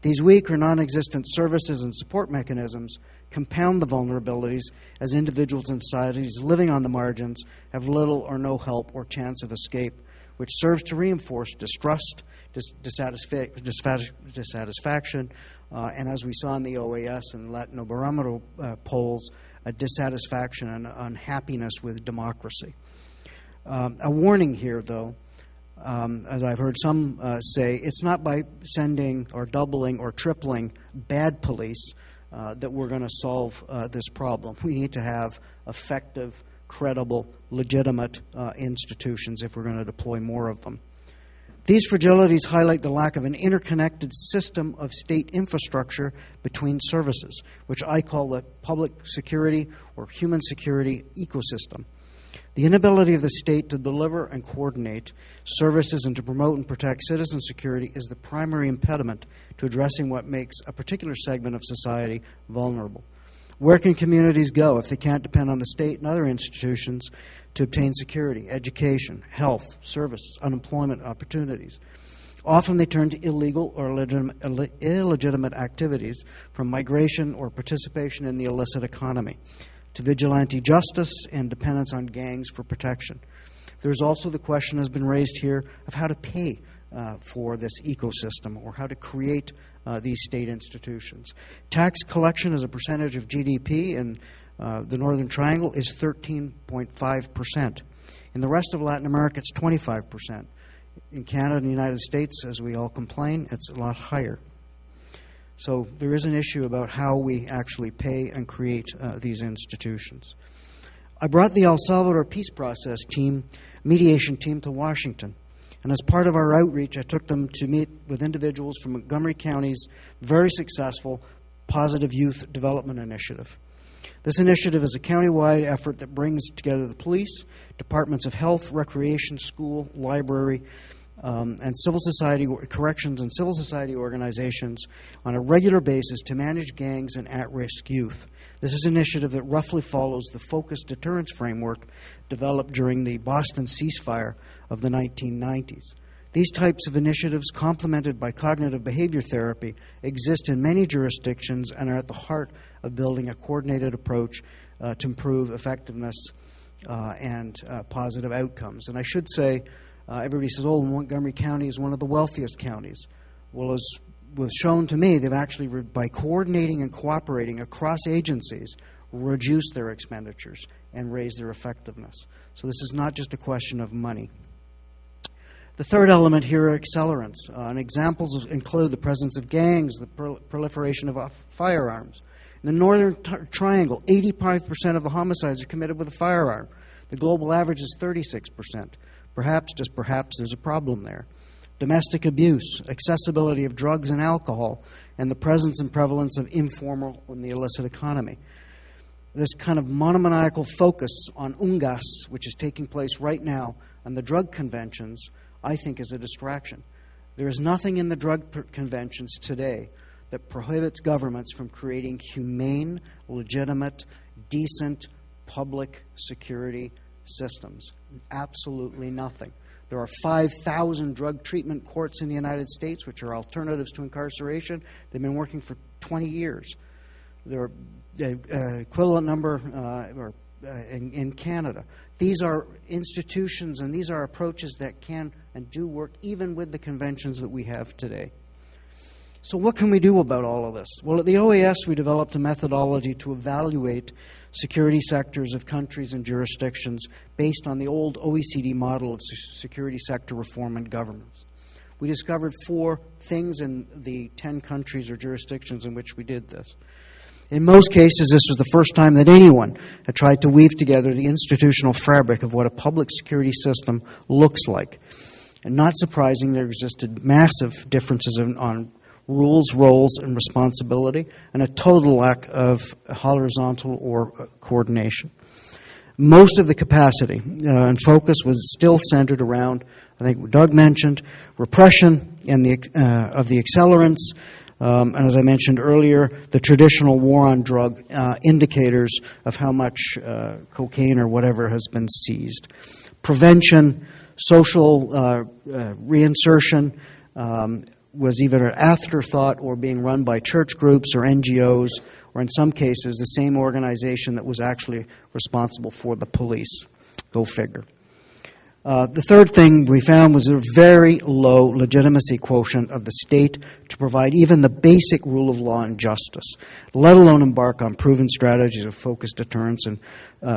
S4: These weak or non-existent services and support mechanisms compound the vulnerabilities as individuals and societies living on the margins have little or no help or chance of escape, which serves to reinforce distrust, dissatisfaction, and as we saw in the OAS and Latinobarometer polls, a dissatisfaction and unhappiness with democracy. A warning here, though, as I've heard some say, it's not by sending or doubling or tripling bad police that we're going to solve this problem. We need to have effective, credible, legitimate institutions if we're going to deploy more of them. These fragilities highlight the lack of an interconnected system of state infrastructure between services, which I call the public security or human security ecosystem. The inability of the state to deliver and coordinate services and to promote and protect citizen security is the primary impediment to addressing what makes a particular segment of society vulnerable. Where can communities go if they can't depend on the state and other institutions to obtain security, education, health, services, unemployment opportunities? Often they turn to illegal or illegitimate activities, from migration or participation in the illicit economy, to vigilante justice and dependence on gangs for protection. There's also the question has been raised here of how to pay for this ecosystem or how to create these state institutions. Tax collection as a percentage of GDP in the Northern Triangle is 13.5%. In the rest of Latin America, it's 25%. In Canada and the United States, as we all complain, it's a lot higher. So there is an issue about how we actually pay and create these institutions. I brought the El Salvador Peace Process team, mediation team, to Washington. And as part of our outreach, I took them to meet with individuals from Montgomery County's very successful Positive Youth Development Initiative. This initiative is a countywide effort that brings together the police, departments of health, recreation, school, library, and civil society, corrections and civil society organizations on a regular basis to manage gangs and at-risk youth. This is an initiative that roughly follows the focused deterrence framework developed during the Boston ceasefire of the 1990s. These types of initiatives, complemented by cognitive behavior therapy, exist in many jurisdictions and are at the heart of building a coordinated approach to improve effectiveness and positive outcomes. And I should say, everybody says, oh, Montgomery County is one of the wealthiest counties. Well, as was shown to me, they've actually, by coordinating and cooperating across agencies, reduced their expenditures and raised their effectiveness. So this is not just a question of money. The third element here are accelerants. And examples include the presence of gangs, the proliferation of firearms. In the Northern Triangle, 85% of the homicides are committed with a firearm. The global average is 36%. Perhaps, just perhaps, there's a problem there. Domestic abuse, accessibility of drugs and alcohol, and the presence and prevalence of informal and the illicit economy. This kind of monomaniacal focus on UNGAS, which is taking place right now, and the drug conventions, I think is a distraction. There is nothing in the drug conventions today that prohibits governments from creating humane, legitimate, decent public security systems. Absolutely nothing. There are 5,000 drug treatment courts in the United States, which are alternatives to incarceration. They've been working for 20 years. There are equivalent number in Canada. These are institutions and these are approaches that can and do work even with the conventions that we have today. So what can we do about all of this? Well, at the OAS, we developed a methodology to evaluate security sectors of countries and jurisdictions based on the old OECD model of security sector reform and governance. We discovered 4 things in the 10 countries or jurisdictions in which we did this. In most cases, this was the first time that anyone had tried to weave together the institutional fabric of what a public security system looks like. And not surprising, there existed massive differences on rules, roles, and responsibility, and a total lack of horizontal or coordination. Most of the capacity and focus was still centered around, I think Doug mentioned, repression and of the accelerants, and as I mentioned earlier, the traditional war on drug indicators of how much cocaine or whatever has been seized. Prevention, social reinsertion was either an afterthought or being run by church groups or NGOs, or in some cases the same organization that was actually responsible for the police. Go figure. The third thing we found was a very low legitimacy quotient of the state to provide even the basic rule of law and justice, let alone embark on proven strategies of focused deterrence and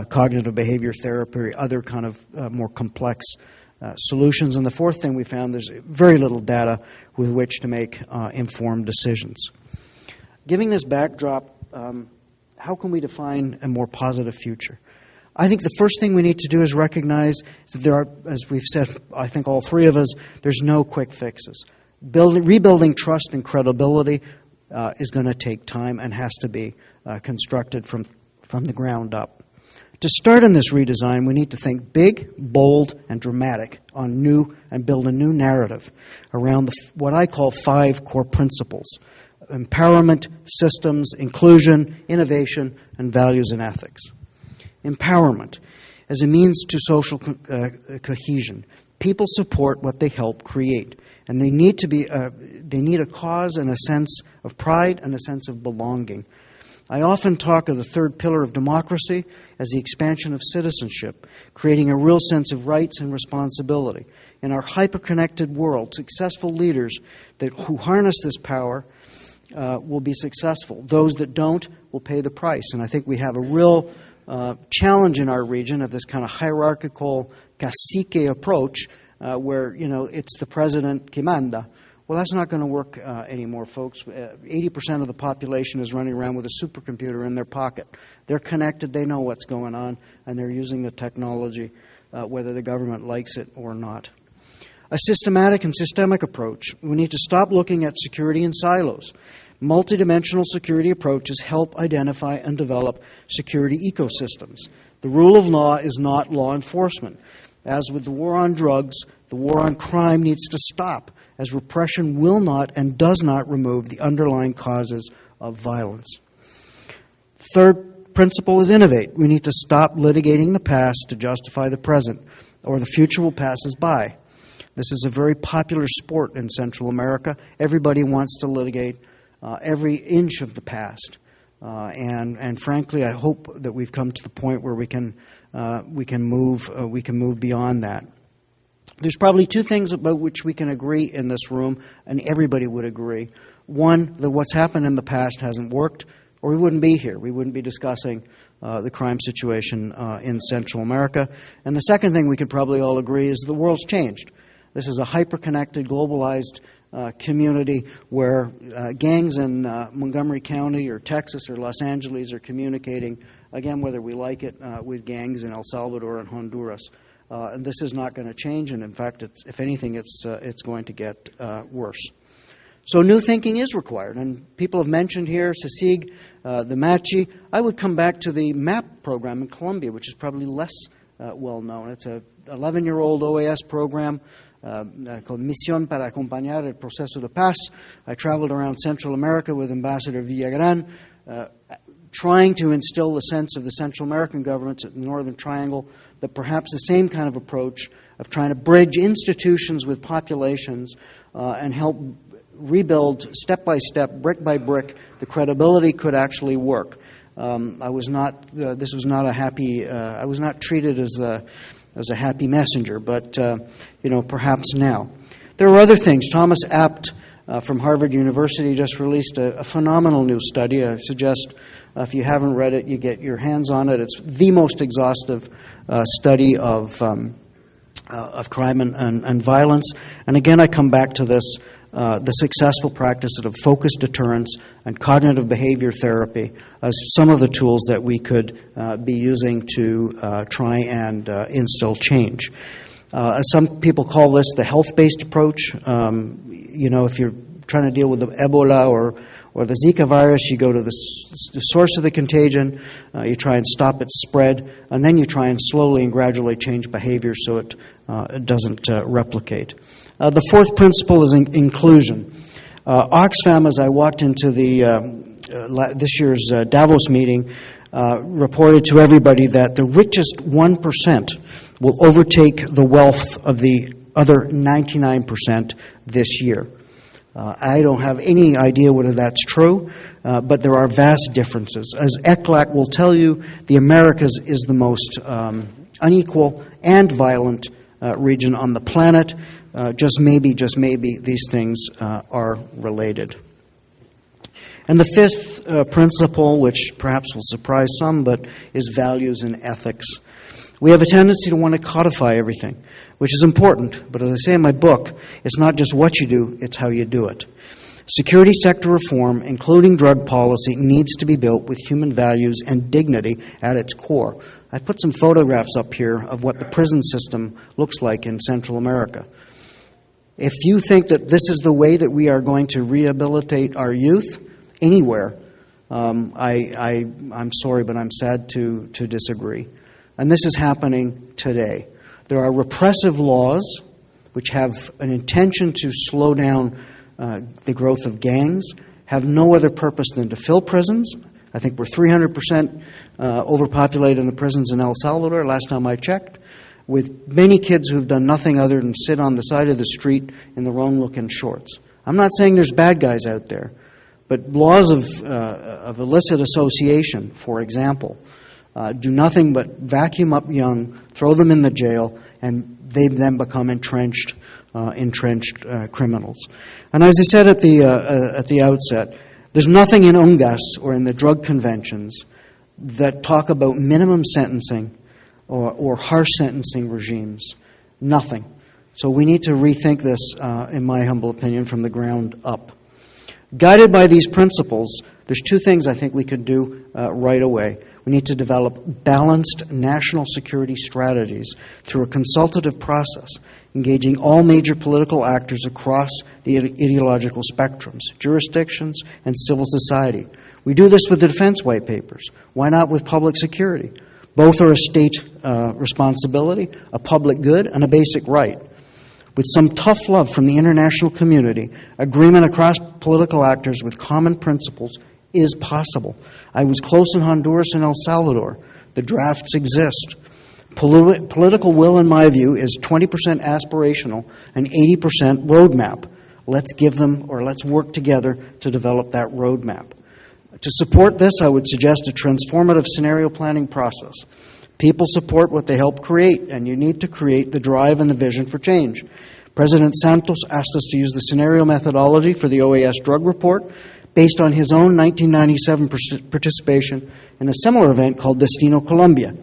S4: cognitive behavior therapy or other kind of more complex solutions. And the fourth thing we found, there's very little data with which to make informed decisions. Giving this backdrop, how can we define a more positive future? I think the first thing we need to do is recognize that there are, as we've said, I think all three of us, there's no quick fixes. Rebuilding trust and credibility is going to take time and has to be constructed from the ground up. To start in this redesign, we need to think big, bold, and dramatic on new and build a new narrative around what I call 5 core principles: empowerment, systems, inclusion, innovation, and values and ethics. Empowerment as a means to social cohesion. People support what they help create, and they need a cause and a sense of pride and a sense of belonging. I often talk of the third pillar of democracy as the expansion of citizenship, creating a real sense of rights and responsibility. In our hyper-connected world, successful leaders who harness this power will be successful. Those that don't will pay the price. And I think we have a real challenge in our region of this kind of hierarchical cacique approach where, it's the president que manda. Well, that's not going to work anymore, folks. 80% of the population is running around with a supercomputer in their pocket. They're connected, they know what's going on, and they're using the technology whether the government likes it or not. A systematic and systemic approach. We need to stop looking at security in silos. Multidimensional security approaches help identify and develop security ecosystems. The rule of law is not law enforcement. As with the war on drugs, the war on crime needs to stop, as repression will not and does not remove the underlying causes of violence. Third principle is innovate. We need to stop litigating the past to justify the present, or the future will pass us by. This is a very popular sport in Central America. Everybody wants to litigate every inch of the past, and frankly, I hope that we've come to the point where we can move beyond that. There's probably 2 things about which we can agree in this room, and everybody would agree. One, that what's happened in the past hasn't worked, or we wouldn't be here. We wouldn't be discussing the crime situation in Central America. And the second thing we could probably all agree is the world's changed. This is a hyper-connected, globalized community where gangs in Montgomery County or Texas or Los Angeles are communicating, again, whether we like it, with gangs in El Salvador and Honduras. And this is not going to change, and in fact, if anything, it's going to get worse. So new thinking is required, and people have mentioned here, CICIG, the MACHI. I would come back to the MAP program in Colombia, which is probably less well known. It's an 11-year-old OAS program called Misión para Acompañar el Proceso de Paz. I traveled around Central America with Ambassador Villagran, trying to instill the sense of the Central American governments at the Northern Triangle that perhaps the same kind of approach of trying to bridge institutions with populations and help rebuild step by step, brick by brick, the credibility could actually work. I was not treated as a happy messenger, but perhaps now. There are other things. Thomas Abt from Harvard University just released a phenomenal new study. I suggest if you haven't read it, you get your hands on it. It's the most exhaustive study of crime and violence. And again, I come back to this the successful practice of focused deterrence and cognitive behavior therapy as some of the tools that we could be using to try and instill change. Some people call this the health-based approach. If you're trying to deal with the Ebola or the Zika virus, you go to the source of the contagion, you try and stop its spread, and then you try and slowly and gradually change behavior so it doesn't replicate. The fourth principle is inclusion. Oxfam, as I walked into this year's Davos meeting, reported to everybody that the richest 1% will overtake the wealth of the other 99% this year. I don't have any idea whether that's true, but there are vast differences. As ECLAC will tell you, the Americas is the most unequal and violent region on the planet. Just maybe, these things are related. And the fifth principle, which perhaps will surprise some, but is values and ethics. We have a tendency to want to codify everything, which is important, but as I say in my book, it's not just what you do, it's how you do it. Security sector reform, including drug policy, needs to be built with human values and dignity at its core. I put some photographs up here of what the prison system looks like in Central America. If you think that this is the way that we are going to rehabilitate our youth anywhere, I'm sorry, but I'm sad to disagree. And this is happening today. There are repressive laws which have an intention to slow down the growth of gangs, have no other purpose than to fill prisons. I think we're 300% overpopulated in the prisons in El Salvador, last time I checked, with many kids who've done nothing other than sit on the side of the street in the wrong-looking shorts. I'm not saying there's bad guys out there, but laws of illicit association, for example, do nothing but vacuum up young, throw them in the jail, and they then become entrenched criminals. And as I said at the outset, there's nothing in UNGAS or in the drug conventions that talk about minimum sentencing or harsh sentencing regimes. Nothing. So we need to rethink this, in my humble opinion, from the ground up. Guided by these principles, there's two things I think we could do right away. We need to develop balanced national security strategies through a consultative process, engaging all major political actors across the ideological spectrums, jurisdictions, and civil society. We do this with the defense white papers. Why not with public security? Both are a state responsibility, a public good, and a basic right. With some tough love from the international community, agreement across political actors with common principles is possible. I was close in Honduras and El Salvador. The drafts exist. Political will, in my view, is 20% aspirational and 80% roadmap. Let's work together to develop that roadmap. To support this, I would suggest a transformative scenario planning process. People support what they help create, and you need to create the drive and the vision for change. President Santos asked us to use the scenario methodology for the OAS drug report based on his own 1997 participation in a similar event called Destino Colombia.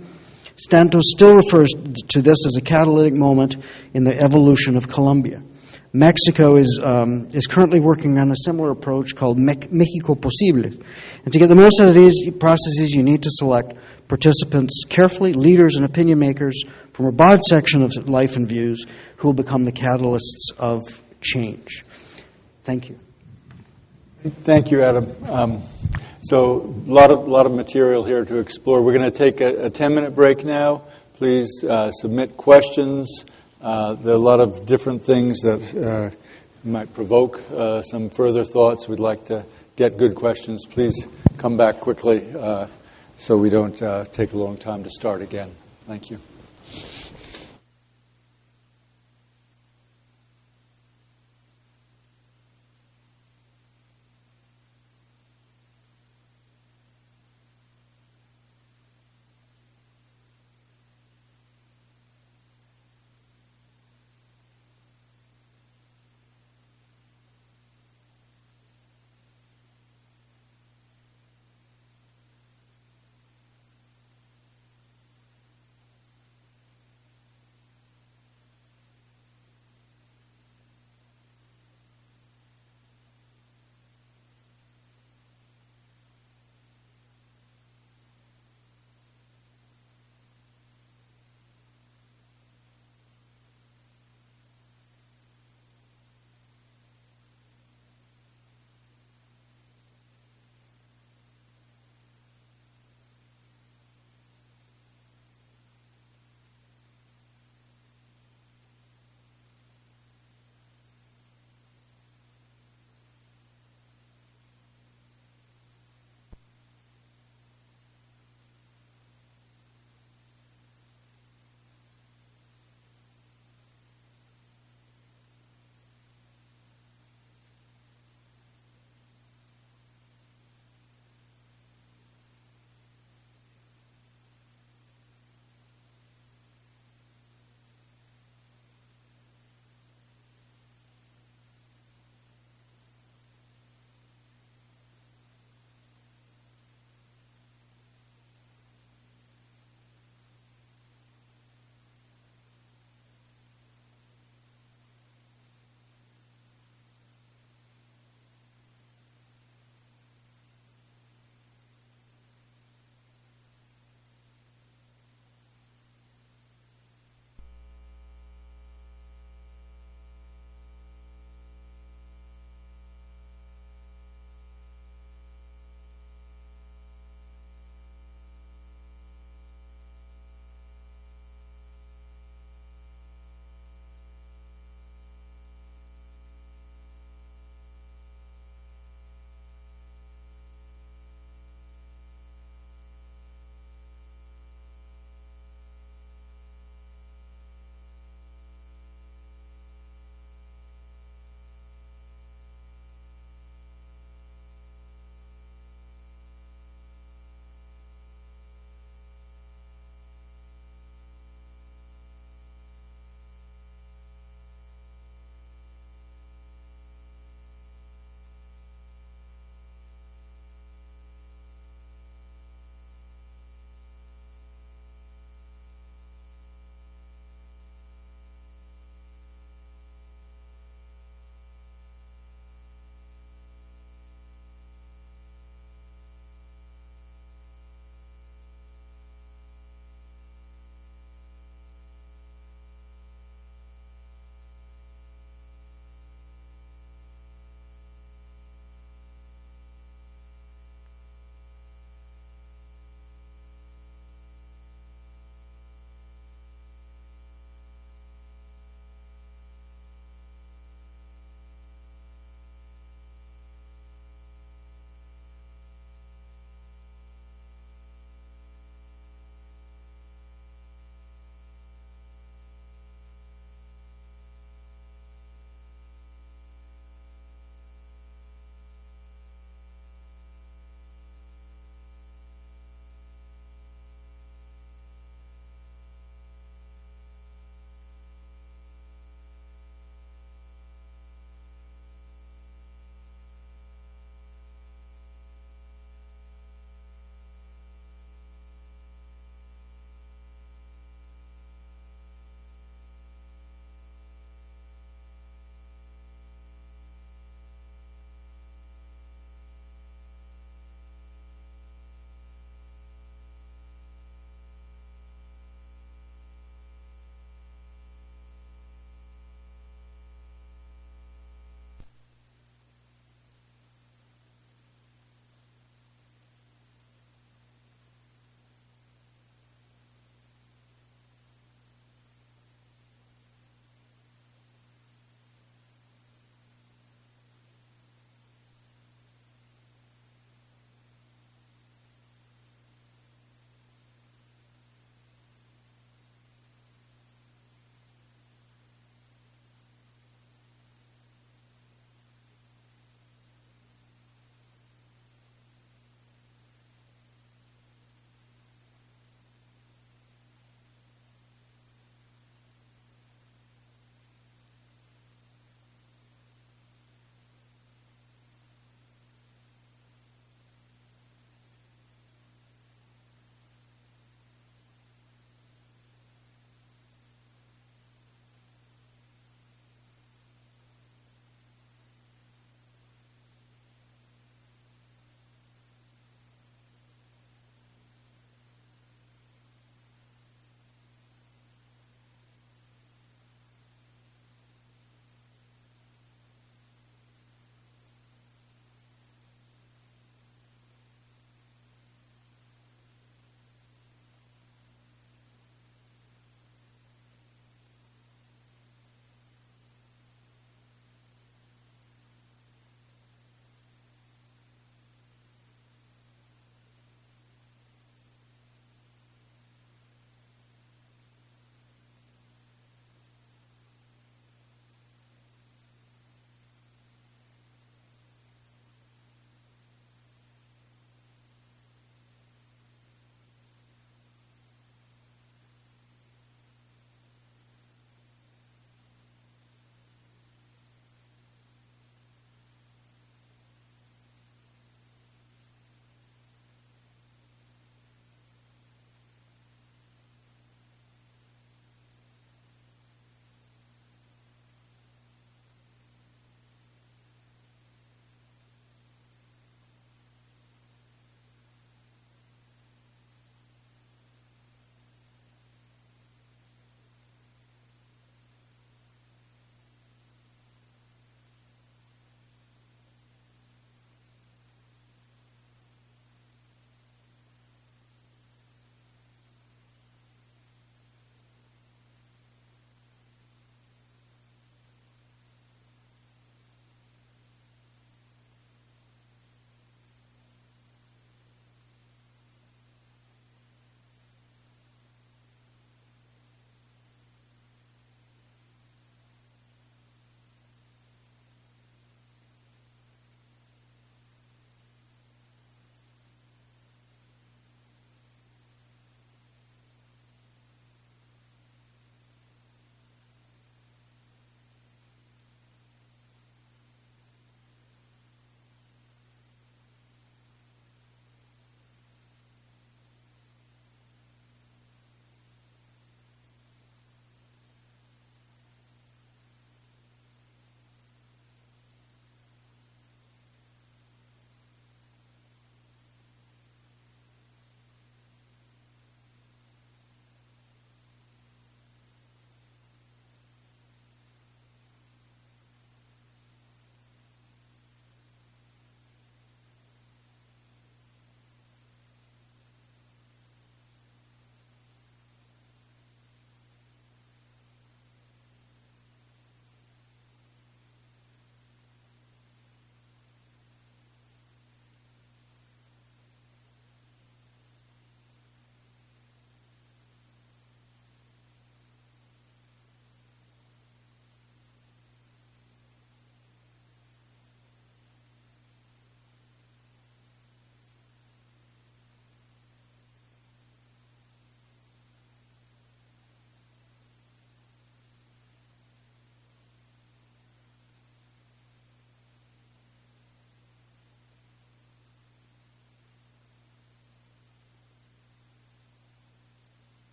S4: Santos still refers to this as a catalytic moment in the evolution of Colombia. Mexico is currently working on a similar approach called Mexico Posible. And to get the most out of these processes, you need to select participants carefully, leaders and opinion makers from a broad section of life and views who will become the catalysts of change. Thank you.
S1: Thank you, Adam. So a lot of material here to explore. We're going to take a 10-minute break now. Please submit questions. There are a lot of different things that might provoke some further thoughts. We'd like to get good questions. Please come back quickly so we don't take a long time to start again. Thank you.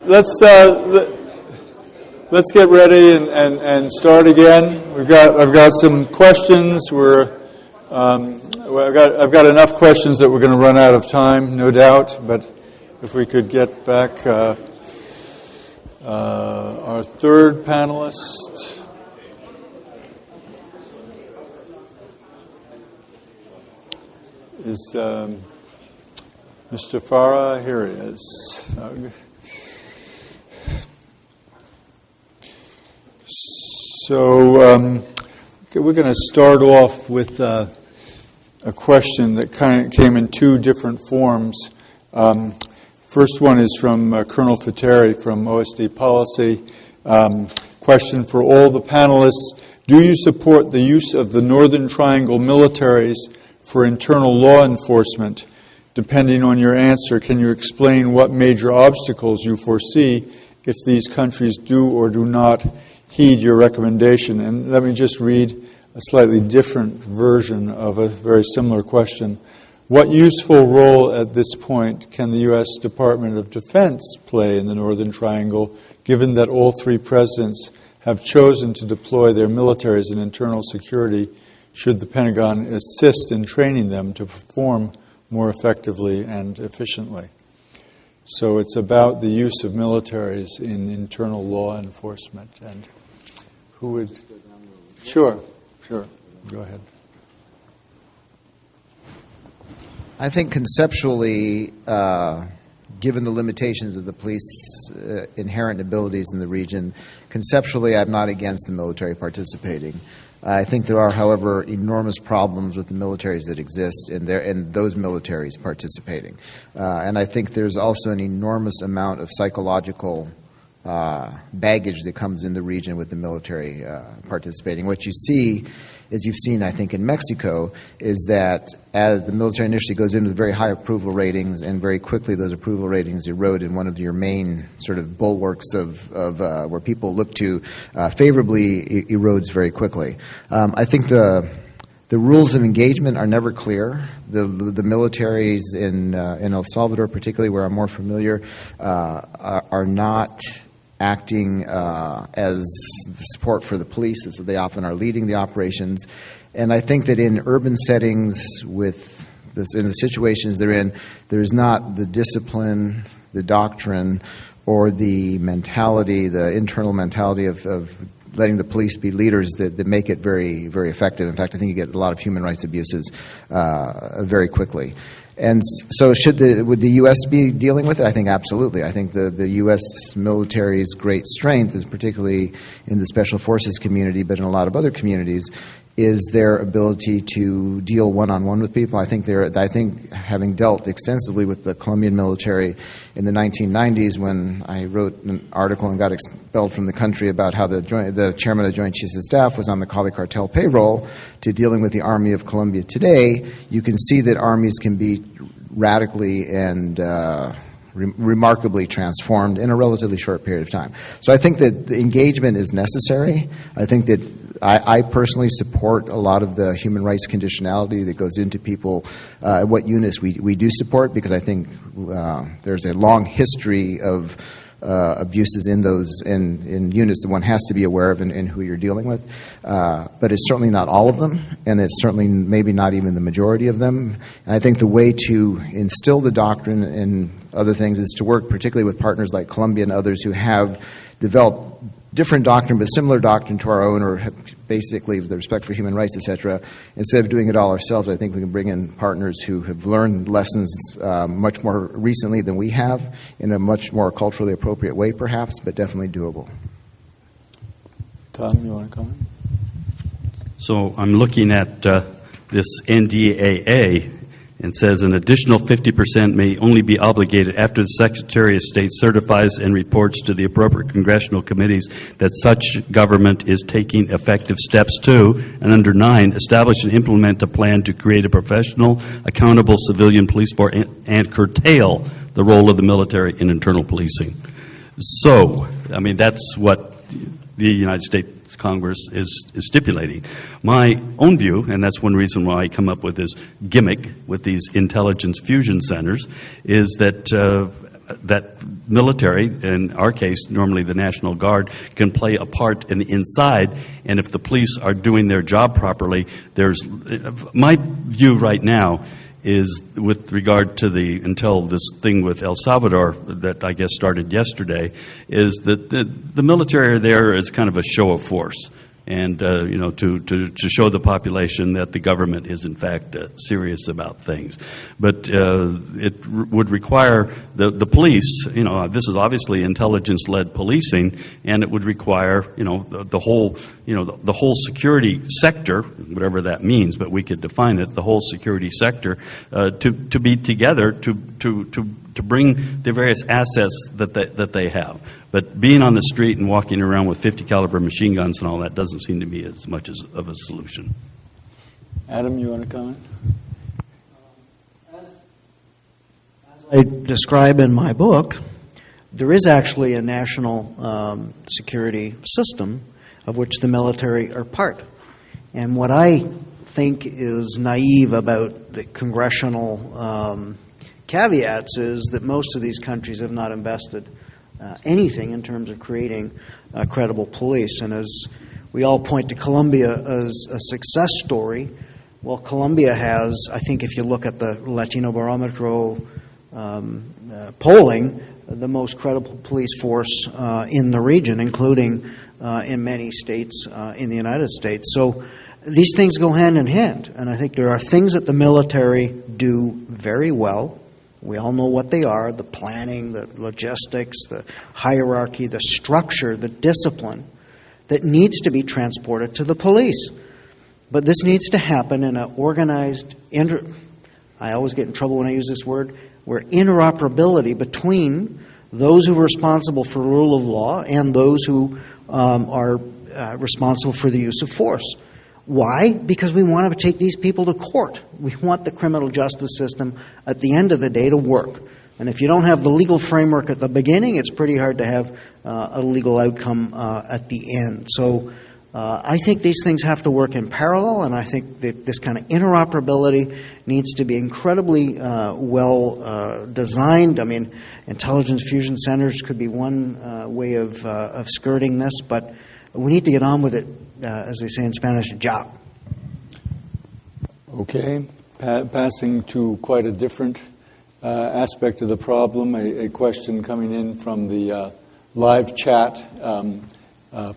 S1: let's get ready and start again. I've got some questions. I've got enough questions that we're going to run out of time, no doubt. But if we could get back our third panelist. Is Mr. Farah? Here he is. So we're going to start off with a question that kind of came in two different forms. First one is from Colonel Fateri from OSD Policy. Question for all the panelists. Do you support the use of the Northern Triangle militaries for internal law enforcement? Depending on your answer, can you explain what major obstacles you foresee if these countries do or do not heed your recommendation? And let me just read a slightly different version of a very similar question. What useful role at this point can the U.S. Department of Defense play in the Northern Triangle, given that all three presidents have chosen to deploy their militaries in internal security? Should the Pentagon assist in training them to perform more effectively and efficiently? So it's about the use of militaries in internal law enforcement. And who would? Sure. Go ahead.
S2: I think conceptually, given the limitations of the police inherent abilities in the region, conceptually I'm not against the military participating. I think there are, however, enormous problems with the militaries that exist and those militaries participating. And I think there's also an enormous amount of psychological baggage that comes in the region with the military participating. What you see, as you've seen, I think, in Mexico, is that as the military initially goes into very high approval ratings, and very quickly those approval ratings erode, and one of your main sort of bulwarks of where people look to favorably erodes very quickly. I think the rules of engagement are never clear. The militaries in El Salvador, particularly where I'm more familiar, are not acting as the support for the police, so they often are leading the operations. And I think that in urban settings, with this, in the situations they're in, there's not the discipline, the doctrine, or the mentality, the internal mentality of letting the police be leaders that make it very, very effective. In fact, I think you get a lot of human rights abuses very quickly. And so would the U.S. be dealing with it? I think absolutely. I think the U.S. military's great strength is particularly in the Special Forces community, but in a lot of other communities, is their ability to deal one-on-one with people. I think having dealt extensively with the Colombian military in the 1990s, when I wrote an article and got expelled from the country about how the chairman of the Joint Chiefs of Staff was on the Cali cartel payroll, to dealing with the Army of Colombia today, you can see that armies can be radically and remarkably transformed in a relatively short period of time. So I think that the engagement is necessary. I think that I personally support a lot of the human rights conditionality that goes into people, what units we do support, because I think there's a long history of abuses in those in units that one has to be aware of and who you're dealing with. But it's certainly not all of them, and it's certainly maybe not even the majority of them. And I think the way to instill the doctrine and other things is to work particularly with partners like Colombia and others who have developed different doctrine, but similar doctrine to our own, or have basically the respect for human rights, etc. Instead of doing it all ourselves, I think we can bring in partners who have learned lessons much more recently than we have, in a much more culturally appropriate way, perhaps, but definitely doable.
S1: Tom, you want to comment?
S3: So I'm looking at this NDAA, and says an additional 50% may only be obligated after the Secretary of State certifies and reports to the appropriate congressional committees that such government is taking effective steps to, and under 9, establish and implement a plan to create a professional, accountable civilian police force and curtail the role of the military in internal policing. So, I mean, that's what the United States Congress is stipulating. My own view, and that's one reason why I come up with this gimmick with these intelligence fusion centers, is that that military, in our case, normally the National Guard, can play a part in the inside, and if the police are doing their job properly, my view right now is, with regard to until this thing with El Salvador that I guess started yesterday, is that the military there is kind of a show of force. And to show the population that the government is in fact serious about things, but it would require the police. This is obviously intelligence-led policing, and it would require the whole security sector, whatever that means, but we could define it, the whole security sector, to be together to bring the various assets that they have. But being on the street and walking around with 50 caliber machine guns and all that doesn't seem to be as much of a solution.
S1: Adam, you want to comment?
S4: As I describe in my book, there is actually a national security system of which the military are part. And what I think is naive about the congressional caveats is that most of these countries have not invested anything in terms of creating credible police. And as we all point to Colombia as a success story, well, Colombia has, I think if you look at the Latino Barometro polling, the most credible police force in the region, including in many states in the United States. So these things go hand in hand, and I think there are things that the military do very well. We all know what they are: the planning, the logistics, the hierarchy, the structure, the discipline that needs to be transported to the police. But this needs to happen in an organized, I always get in trouble when I use this word, where interoperability between those who are responsible for rule of law and those who are responsible for the use of force. Why? Because we want to take these people to court. We want the criminal justice system at the end of the day to work. And if you don't have the legal framework at the beginning, it's pretty hard to have a legal outcome at the end. So I think these things have to work in parallel, and I think that this kind of interoperability needs to be incredibly well designed. I mean, intelligence fusion centers could be one way of skirting this, but we need to get on with it, as they say in Spanish, job.
S1: Okay. Passing to quite a different aspect of the problem, a question coming in from the live chat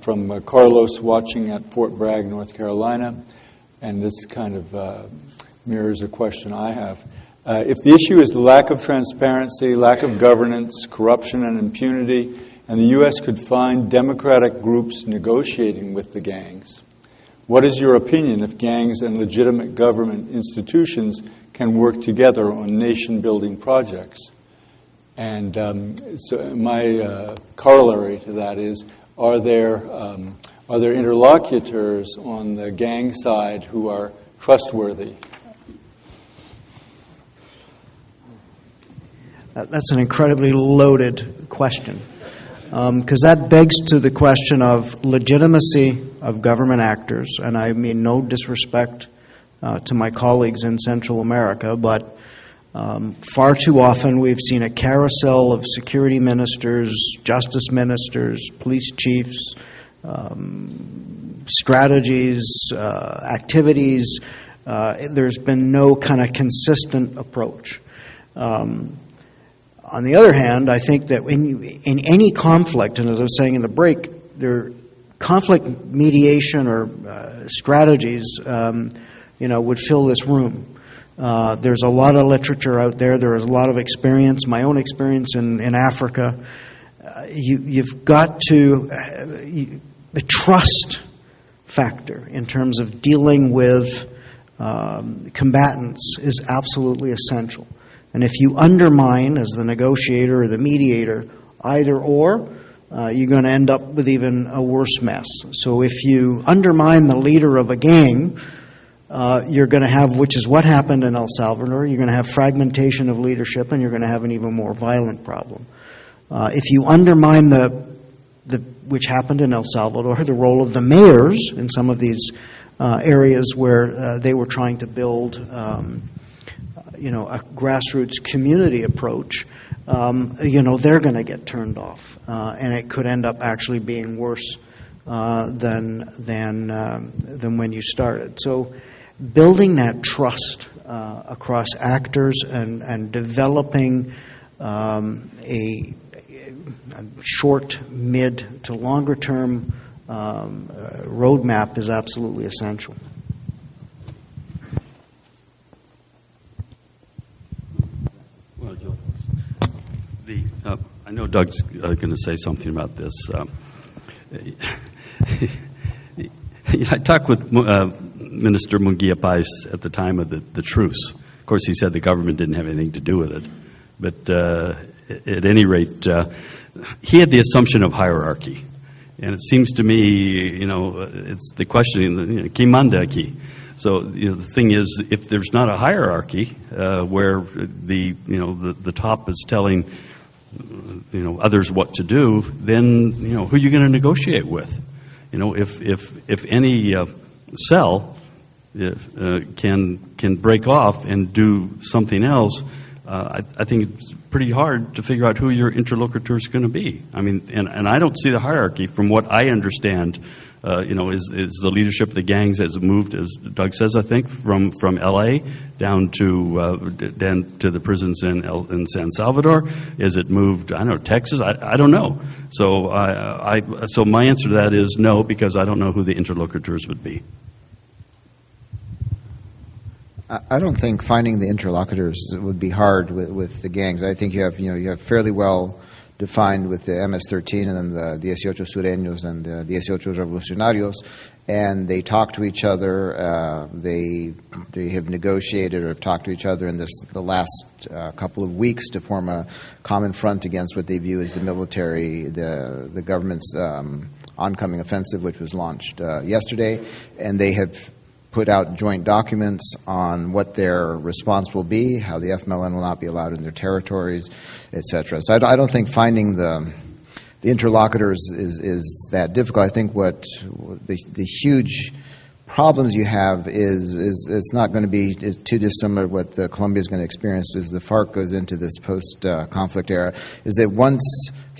S1: from Carlos watching at Fort Bragg, North Carolina, and this kind of mirrors a question I have. If the issue is the lack of transparency, lack of governance, corruption, and impunity, and the U.S. could find democratic groups negotiating with the gangs, what is your opinion if gangs and legitimate government institutions can work together on nation-building projects? And so my corollary to that is, are there interlocutors on the gang side who are trustworthy?
S4: That's an incredibly loaded question, because that begs to the question of legitimacy of government actors, and I mean no disrespect to my colleagues in Central America, but far too often we've seen a carousel of security ministers, justice ministers, police chiefs, strategies, activities. There's been no kind of consistent approach. On the other hand, I think that in any conflict, and as I was saying in the break, conflict mediation or strategies, would fill this room. There's a lot of literature out there. There is a lot of experience, my own experience in Africa. You've got to, the trust factor in terms of dealing with combatants is absolutely essential. And if you undermine, as the negotiator or the mediator, either or, you're going to end up with even a worse mess. So if you undermine the leader of a gang, you're going to have, which is what happened in El Salvador, you're going to have fragmentation of leadership, and you're going to have an even more violent problem. If you undermine which happened in El Salvador, the role of the mayors in some of these areas where they were trying to build a grassroots community approach, they're going to get turned off, and it could end up actually being worse than when you started. So, building that trust across actors and developing a short, mid to longer term roadmap is absolutely essential.
S3: Well, Joe, I know Doug's going to say something about this. I talked with Minister Mungia Pais at the time of the truce. Of course, he said the government didn't have anything to do with it. But at any rate, he had the assumption of hierarchy. And it seems to me, it's the question, ki manda ki. So, the thing is, if there's not a hierarchy where the top is telling, others what to do, then, who are you going to negotiate with? If any cell can break off and do something else, I think it's pretty hard to figure out who your interlocutor is going to be. I mean, and I don't see the hierarchy. From what I understand, is the leadership of the gangs has moved, as Doug says, I think, from L.A. down to the prisons in San Salvador. Is it moved? I don't know, Texas. I don't know. So so my answer to that is no, because I don't know who the interlocutors would be.
S2: I don't think finding the interlocutors would be hard with the gangs. I think you have fairly well defined with the MS-13 and then the 18 Sureños and the 18 Revolucionarios, and they talk to each other. They have negotiated or have talked to each other in the last couple of weeks to form a common front against what they view as the military, the government's oncoming offensive, which was launched yesterday, and they have put out joint documents on what their response will be, how the FMLN will not be allowed in their territories, etc. So I don't think finding the interlocutors is that difficult. I think what the huge problems you have is it's not going to be too dissimilar to what Colombia is going to experience as the FARC goes into this post-conflict era, is that once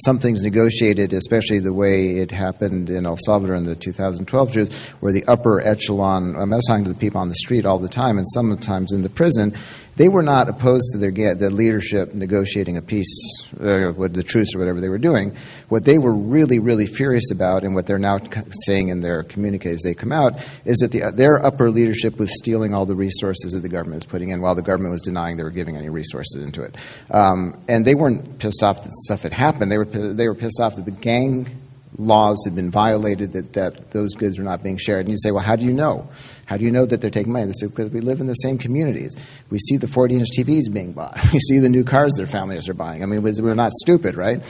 S2: something's negotiated, especially the way it happened in El Salvador in the 2012 truce, where the upper echelon, I was talking to the people on the street all the time, and sometimes in the prison, they were not opposed to the leadership negotiating a peace, with the truce or whatever they were doing. What they were really, really furious about, and what they're now saying in their communiques as they come out, is that their upper leadership was stealing all the resources that the government was putting in, while the government was denying they were giving any resources into it. And they weren't pissed off that stuff had happened. They were pissed off that the gang laws had been violated, that those goods were not being shared. And you say, well, how do you know? How do you know that they're taking money? They say, because we live in the same communities. We see the 40-inch TVs being bought. We see the new cars their families are buying. I mean, we're not stupid, right?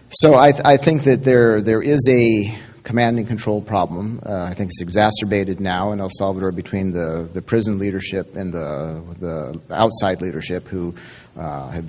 S2: So I think that there is a command and control problem. I think it's exacerbated now in El Salvador between the prison leadership and the outside leadership, who have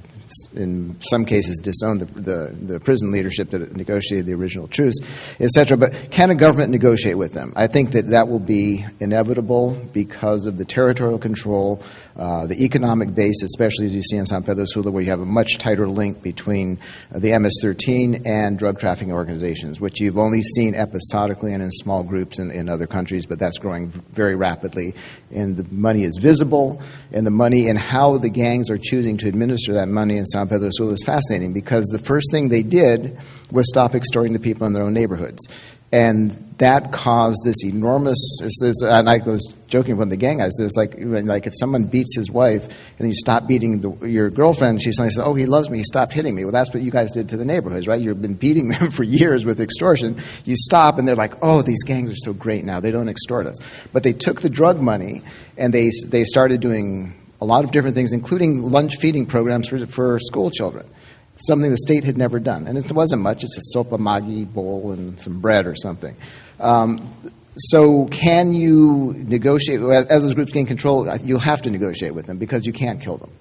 S2: in some cases disowned the prison leadership that negotiated the original truce, etc. But can a government negotiate with them? I think that will be inevitable because of the territorial control, the economic base, especially as you see in San Pedro Sula, where you have a much tighter link between the MS-13 and drug trafficking organizations, which you've only seen episodically and in small groups in other countries, but that's growing very rapidly. And the money is visible, and the money and how the gangs are choosing to administer that money in San Pedro Sula is fascinating, because the first thing they did was stop extorting the people in their own neighborhoods. And that caused this enormous, and I was joking with the gang guys, it's like if someone beats his wife and then you stop beating your girlfriend, she suddenly says, oh, he loves me, he stopped hitting me. Well, that's what you guys did to the neighborhoods, right? You've been beating them for years with extortion. You stop and they're like, oh, these gangs are so great now, they don't extort us. But they took the drug money and they started doing a lot of different things, including lunch feeding programs for school children. Something the state had never done. And it wasn't much. It's a sopa magi bowl and some bread or something. So can you negotiate? As those groups gain control, you'll have to negotiate with them, because you can't kill them.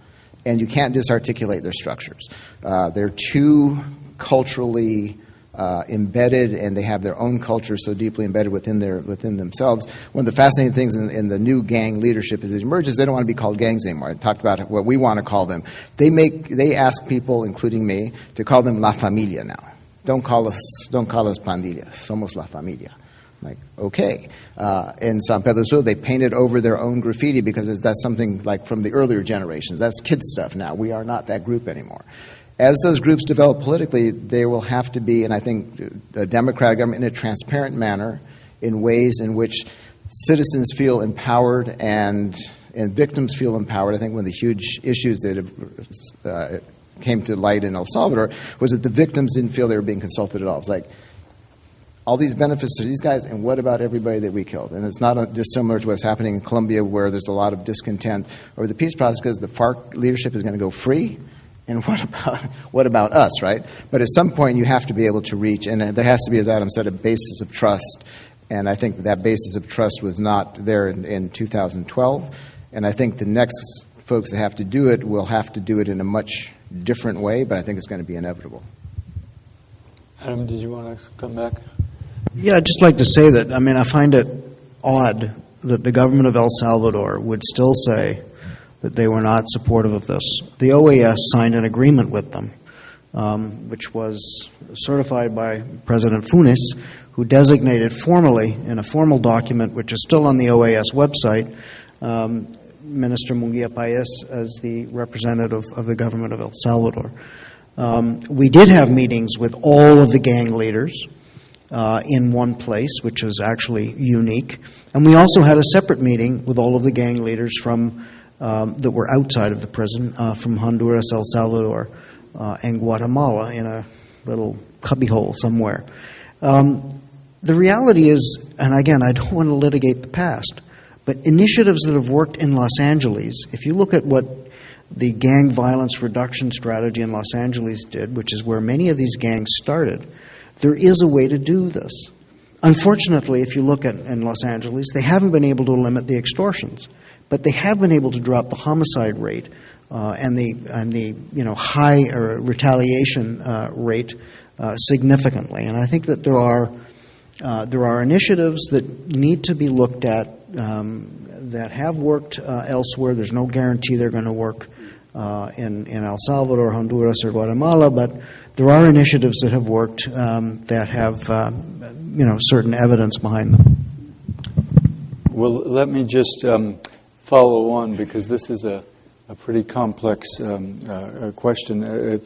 S2: And you can't disarticulate their structures. They're too culturally embedded, and they have their own culture so deeply embedded within themselves. One of the fascinating things in the new gang leadership as it emerges, they don't want to be called gangs anymore. I talked about what we want to call them. They ask people, including me, to call them La Familia now. Don't call us pandillas. Somos La Familia. Like, okay. In San Pedro Sula, they painted over their own graffiti because that's something like from the earlier generations. That's kids stuff now. We are not that group anymore. As those groups develop politically, there will have to be, and I think a democratic government in a transparent manner, in ways in which citizens feel empowered and victims feel empowered. I think one of the huge issues that have, came to light in El Salvador was that the victims didn't feel they were being consulted at all. It's like, all these benefits to these guys, and what about everybody that we killed? And it's not dissimilar to what's happening in Colombia, where there's a lot of discontent over the peace process because the FARC leadership is going to go free. And what about us, right? But at some point, you have to be able to reach, and there has to be, as Adam said, a basis of trust. And I think that basis of trust was not there in 2012. And I think the next folks that have to do it will have to do it in a much different way, but I think it's going to be inevitable.
S1: Adam, did you want to come back?
S4: Yeah, I'd just like to say that, I find it odd that the government of El Salvador would still say that they were not supportive of this. The OAS signed an agreement with them, which was certified by President Funes, who designated formally, in a formal document, which is still on the OAS website, Minister Munguia Paez as the representative of the government of El Salvador. We did have meetings with all of the gang leaders in one place, which was actually unique. And we also had a separate meeting with all of the gang leaders from that were outside of the prison, from Honduras, El Salvador, and Guatemala, in a little cubbyhole somewhere. The reality is, and again, I don't want to litigate the past, but initiatives that have worked in Los Angeles, if you look at what the gang violence reduction strategy in Los Angeles did, which is where many of these gangs started, there is a way to do this. Unfortunately, if you look at in Los Angeles, they haven't been able to limit the extortions, but they have been able to drop the homicide rate and the high retaliation rate significantly. And I think that there are initiatives that need to be looked at that have worked elsewhere. There's no guarantee they're going to work in El Salvador, Honduras, or Guatemala, but there are initiatives that have worked that have certain evidence behind them.
S1: Well, let me just follow on, because this is a pretty complex question.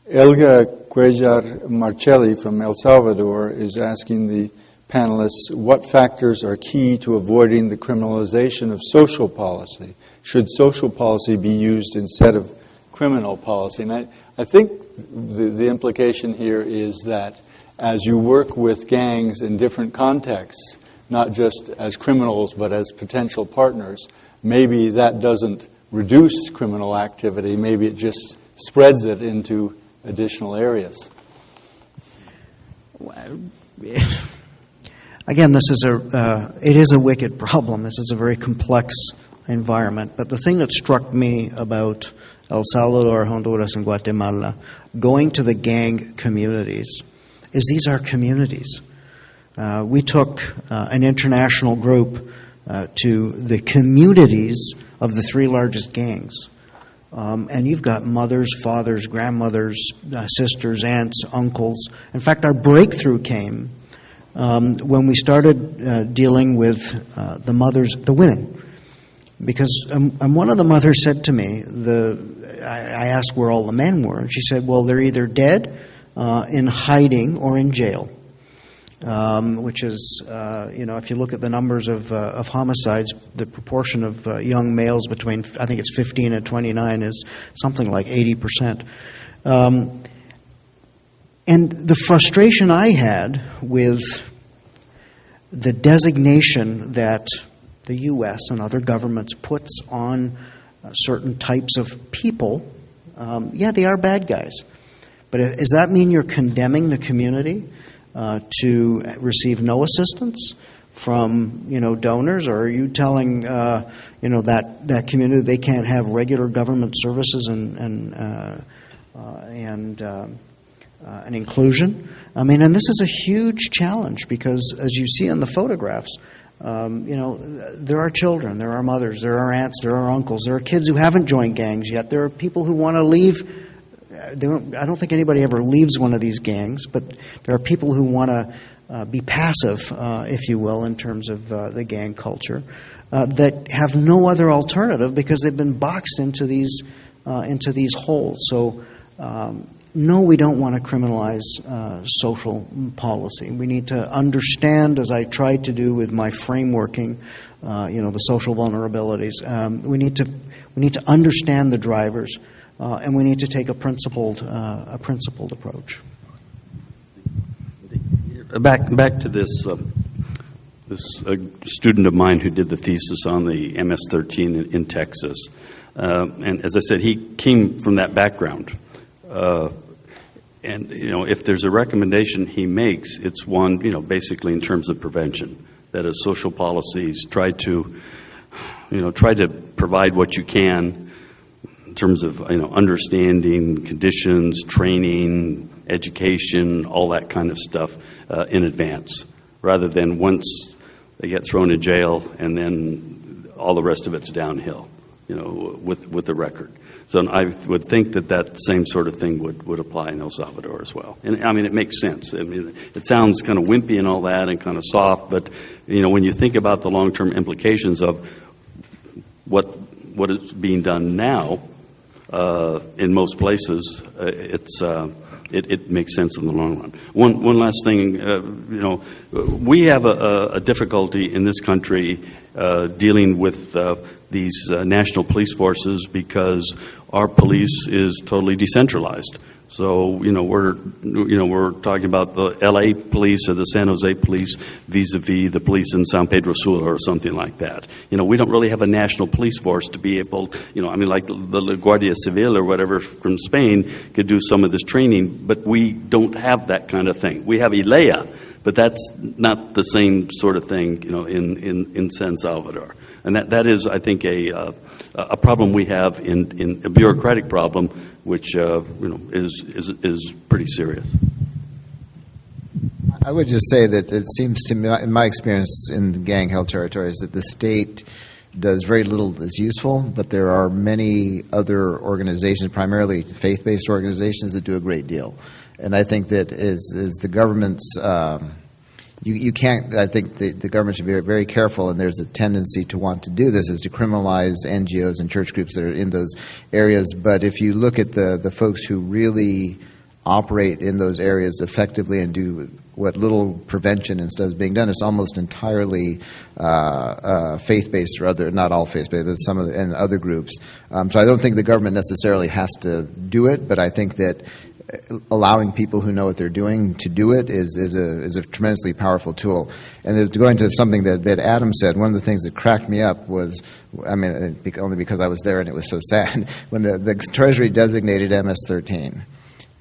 S1: Elga Cuellar Marcelli from El Salvador is asking the panelists, what factors are key to avoiding the criminalization of social policy? Should social policy be used instead of criminal policy? And I think the implication here is that as you work with gangs in different contexts, not just as criminals but as potential partners, maybe that doesn't reduce criminal activity, maybe it just spreads it into additional areas.
S4: Again, it is a wicked problem. This is a very complex environment. But the thing that struck me about El Salvador, Honduras, and Guatemala, going to the gang communities, is these are communities. We took an international group to the communities of the three largest gangs. And you've got mothers, fathers, grandmothers, sisters, aunts, uncles. In fact, our breakthrough came when we started dealing with the mothers, the women. Because one of the mothers said to me, I asked where all the men were, and she said, well, they're either dead, in hiding, or in jail. Which is, if you look at the numbers of homicides, the proportion of young males between, I think it's 15 and 29, is something like 80%. And the frustration I had with the designation that the U.S. and other governments puts on certain types of people, they are bad guys. But does that mean you're condemning the community to receive no assistance from donors, or are you telling that community they can't have regular government services and and inclusion. I mean, and this is a huge challenge because, as you see in the photographs, there are children, there are mothers, there are aunts, there are uncles, there are kids who haven't joined gangs yet. There are people who want to leave. I don't think anybody ever leaves one of these gangs, but there are people who want to be passive, if you will, in terms of the gang culture, that have no other alternative because they've been boxed into these holes. So, no, we don't want to criminalize social policy. We need to understand, as I tried to do with my frameworking, the social vulnerabilities. We need to understand the drivers, and we need to take a principled approach.
S3: Back to this student of mine who did the thesis on the MS-13 in Texas, and as I said, he came from that background. And if there's a recommendation he makes, it's one, basically in terms of prevention. That is, social policies try to provide what you can in terms of understanding conditions, training, education, all that kind of stuff in advance, rather than once they get thrown in jail and then all the rest of it's downhill, with the record. So I would think that same sort of thing would apply in El Salvador as well. And I mean, it makes sense. I mean, it sounds kind of wimpy and all that and kind of soft, but when you think about the long-term implications of what is being done now in most places, it makes sense in the long run. One last thing, we have a difficulty in this country dealing with these national police forces because our police is totally decentralized. So we're talking about the L.A. police or the San Jose police vis-a-vis the police in San Pedro Sula or something like that. We don't really have a national police force to be able. Like the Guardia Civil or whatever from Spain could do some of this training, but we don't have that kind of thing. We have ILEA, but that's not the same sort of thing, in San Salvador. And that is, I think, a problem we have in a bureaucratic problem, which is pretty serious.
S2: I would just say that it seems to me, in my experience in the gang-held territories, that the state does very little that's useful, but there are many other organizations, primarily faith-based organizations, that do a great deal. And I think that is the government's. You can't. I think the government should be very, very careful, and there's a tendency to want to do this, is to criminalize NGOs and church groups that are in those areas. But if you look at the folks who really operate in those areas effectively and do what little prevention and stuff is being done, it's almost entirely faith-based, or other, not all faith-based, but some of the, and other groups. So I don't think the government necessarily has to do it, but I think that allowing people who know what they're doing to do it is a tremendously powerful tool. And going to something that Adam said, one of the things that cracked me up was, only because I was there and it was so sad, when the Treasury designated MS-13.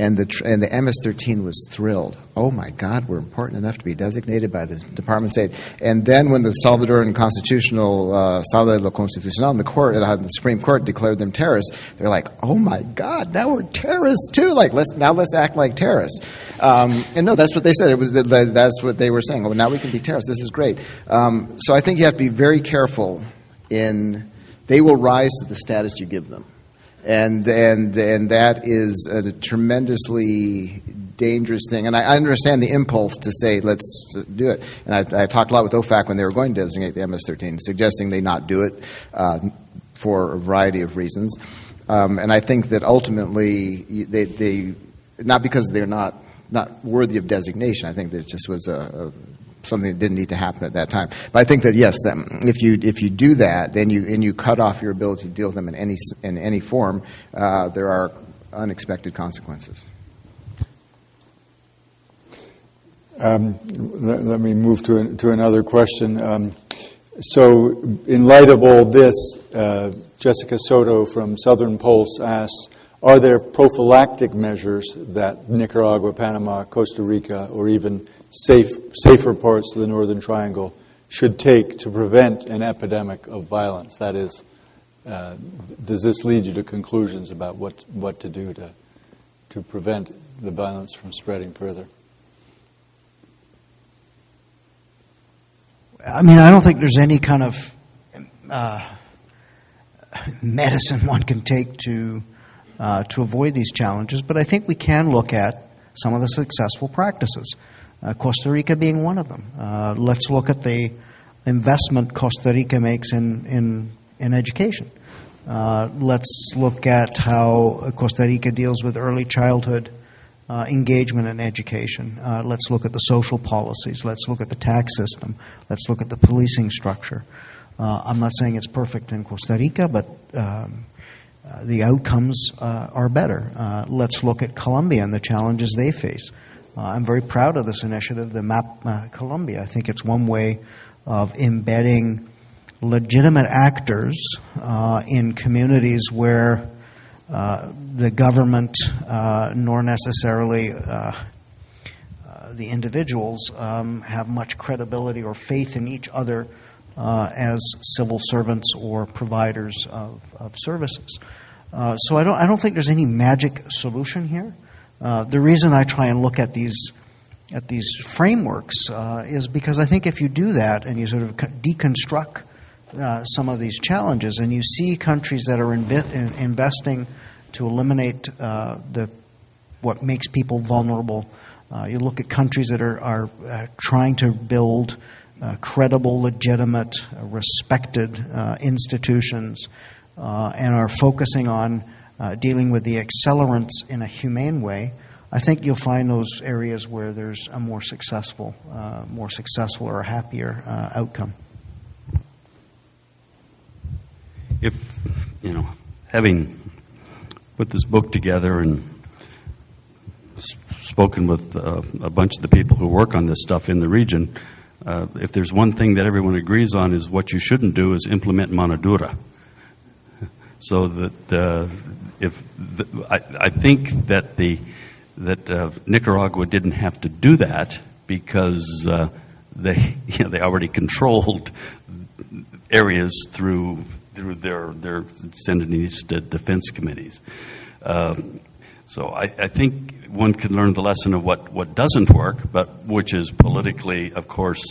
S2: And the MS-13 was thrilled. Oh my God, we're important enough to be designated by the Department of State. And then when the Salvadoran Constitutional Sala de lo Constitucional, the Supreme Court declared them terrorists, they're like, oh my God, now we're terrorists too. Like let's act like terrorists. And no, that's what they said. That's what they were saying. Oh, now we can be terrorists. This is great. So I think you have to be very careful they will rise to the status you give them. And that is a tremendously dangerous thing. And I understand the impulse to say, let's do it. And I talked a lot with OFAC when they were going to designate the MS-13, suggesting they not do it for a variety of reasons. And I think that ultimately, they not because they're not worthy of designation. I think that it just was something that didn't need to happen at that time. But I think that yes, if you do that, then you cut off your ability to deal with them in any form. There are unexpected consequences.
S1: Let me move to another question. So, in light of all this, Jessica Soto from Southern Pulse asks, are there prophylactic measures that Nicaragua, Panama, Costa Rica, or even safer parts of the Northern Triangle should take to prevent an epidemic of violence? That is, does this lead you to conclusions about what to do to prevent the violence from spreading further?
S4: I mean, I don't think there's any kind of medicine one can take to avoid these challenges, but I think we can look at some of the successful practices. Costa Rica being one of them. Let's look at the investment Costa Rica makes in education. Let's look at how Costa Rica deals with early childhood engagement in education. Let's look at the social policies. Let's look at the tax system. Let's look at the policing structure. I'm not saying it's perfect in Costa Rica, but the outcomes are better. Let's look at Colombia and the challenges they face. I'm very proud of this initiative, the MAP Colombia. I think it's one way of embedding legitimate actors in communities where the government nor necessarily the individuals have much credibility or faith in each other as civil servants or providers of services. So I don't think there's any magic solution here. The reason I try and look at these frameworks is because I think if you do that and you sort of deconstruct some of these challenges, and you see countries that are investing to eliminate what makes people vulnerable. You look at countries that are trying to build credible, legitimate, respected institutions, and are focusing on dealing with the accelerants in a humane way. I think you'll find those areas where there's a more successful or happier outcome.
S3: If, having put this book together and spoken with a bunch of the people who work on this stuff in the region, if there's one thing that everyone agrees on is what you shouldn't do is implement mano dura. So that I think that Nicaragua didn't have to do that because they already controlled areas through their Sandinista defense committees. So I think one can learn the lesson of what doesn't work, but which is politically, of course,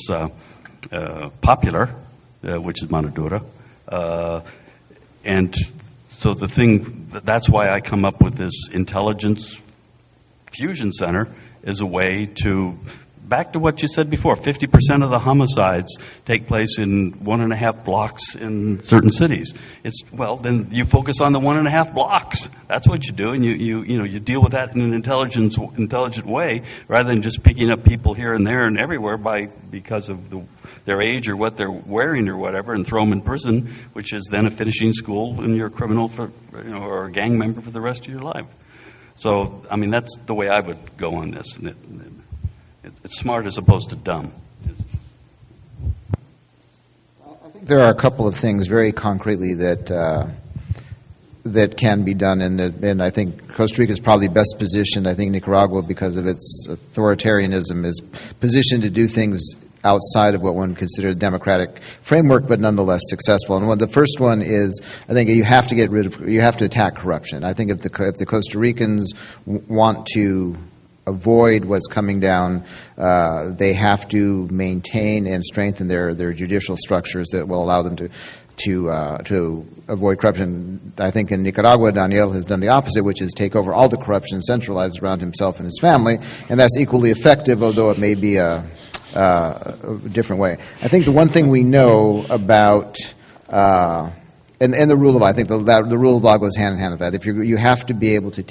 S3: popular, which is mano dura. And so that's why I come up with this intelligence fusion center as a way to, back to what you said before, 50% of the homicides take place in 1.5 blocks in certain cities. Then you focus on the 1.5 blocks. That's what you do, and you deal with that in an intelligent way, rather than just picking up people here and there and everywhere because of their age or what they're wearing or whatever, and throw them in prison, which is then a finishing school, and you're a criminal or a gang member for the rest of your life. So, I mean, that's the way I would go on this. And it's smart as opposed to dumb.
S2: I think there are a couple of things very concretely that can be done, and I think Costa Rica is probably best positioned. I think Nicaragua, because of its authoritarianism, is positioned to do things outside of what one would consider a democratic framework, but nonetheless successful. And the first one is, I think you have to attack corruption. I think if the Costa Ricans want to avoid what's coming down, they have to maintain and strengthen their judicial structures that will allow them to avoid corruption. I think in Nicaragua, Daniel has done the opposite, which is take over all the corruption, centralize it around himself and his family, and that's equally effective, although it may be a different way. I think the one thing we know about and the rule of law, I think the rule of law goes hand in hand with that. If you have to be able to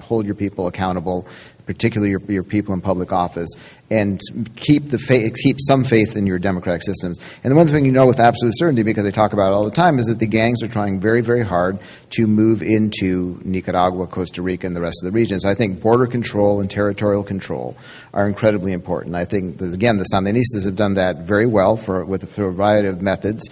S2: hold your people accountable, particularly your people in public office, and keep some faith in your democratic systems. And the one thing you know with absolute certainty, because they talk about it all the time, is that the gangs are trying very, very hard to move into Nicaragua, Costa Rica, and the rest of the region. So I think border control and territorial control are incredibly important. I think, again, the Sandinistas have done that very well with a variety of methods.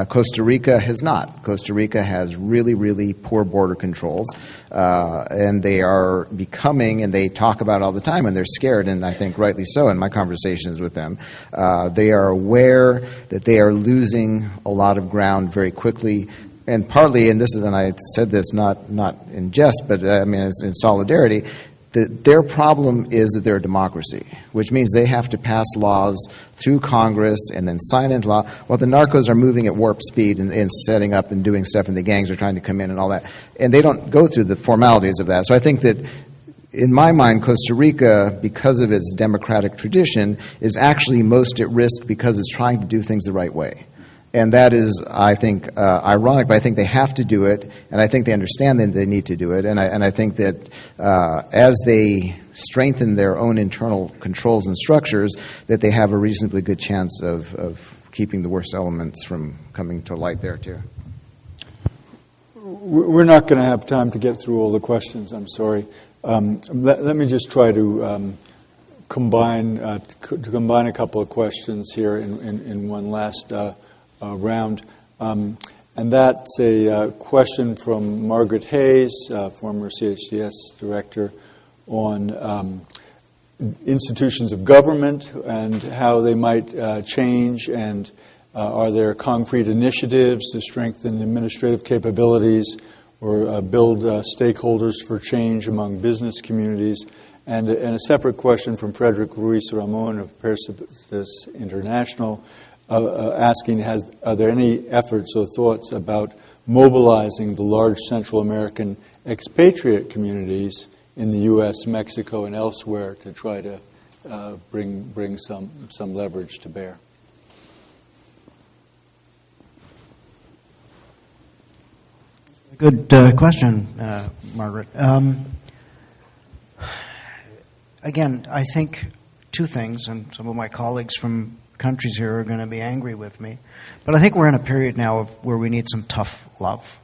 S2: Costa Rica has not. Costa Rica has really, really poor border controls, and they are becoming, and they talk about it all the time, and they're scared, and I think rightly so in my conversations with them. They are aware that they are losing a lot of ground very quickly, and partly, and I said this not in jest, but I mean it's in solidarity, their problem is that they're a democracy, which means they have to pass laws through Congress and then sign into law. Well, the narcos are moving at warp speed and setting up and doing stuff, and the gangs are trying to come in and all that. And they don't go through the formalities of that. So I think that, in my mind, Costa Rica, because of its democratic tradition, is actually most at risk because it's trying to do things the right way. And that is, I think, ironic, but I think they have to do it, and I think they understand that they need to do it. And I think that as they strengthen their own internal controls and structures, that they have a reasonably good chance of keeping the worst elements from coming to light there, too.
S1: We're not going to have time to get through all the questions, I'm sorry. Let me just try to combine a couple of questions here in one last round. And that's a question from Margaret Hayes, former CHDS director, on institutions of government and how they might change, and are there concrete initiatives to strengthen administrative capabilities or build stakeholders for change among business communities. And a separate question from Frederick Ruiz Ramon of Persepolis International, asking, are there any efforts or thoughts about mobilizing the large Central American expatriate communities in the U.S., Mexico, and elsewhere to try to bring some leverage to bear?
S4: Good question, Margaret. Again, I think two things, and some of my colleagues from countries here are going to be angry with me, but I think we're in a period now where we need some tough love.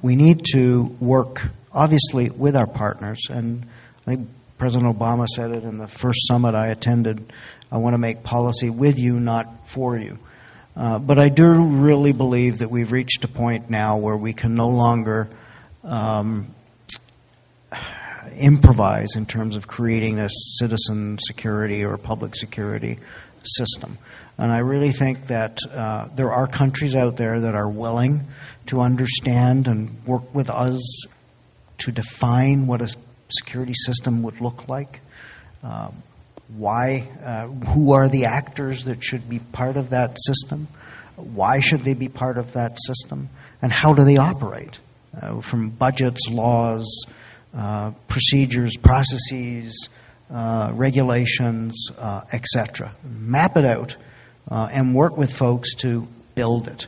S4: We need to work, obviously, with our partners, and I think President Obama said it in the first summit I attended, I want to make policy with you, not for you. But I do really believe that we've reached a point now where we can no longer improvise in terms of creating a citizen security or public security system. And I really think that there are countries out there that are willing to understand and work with us to define what a security system would look like. Who are the actors that should be part of that system? Why should they be part of that system? And how do they operate? From budgets, laws, procedures, processes, regulations, etc. Map it out and work with folks to build it.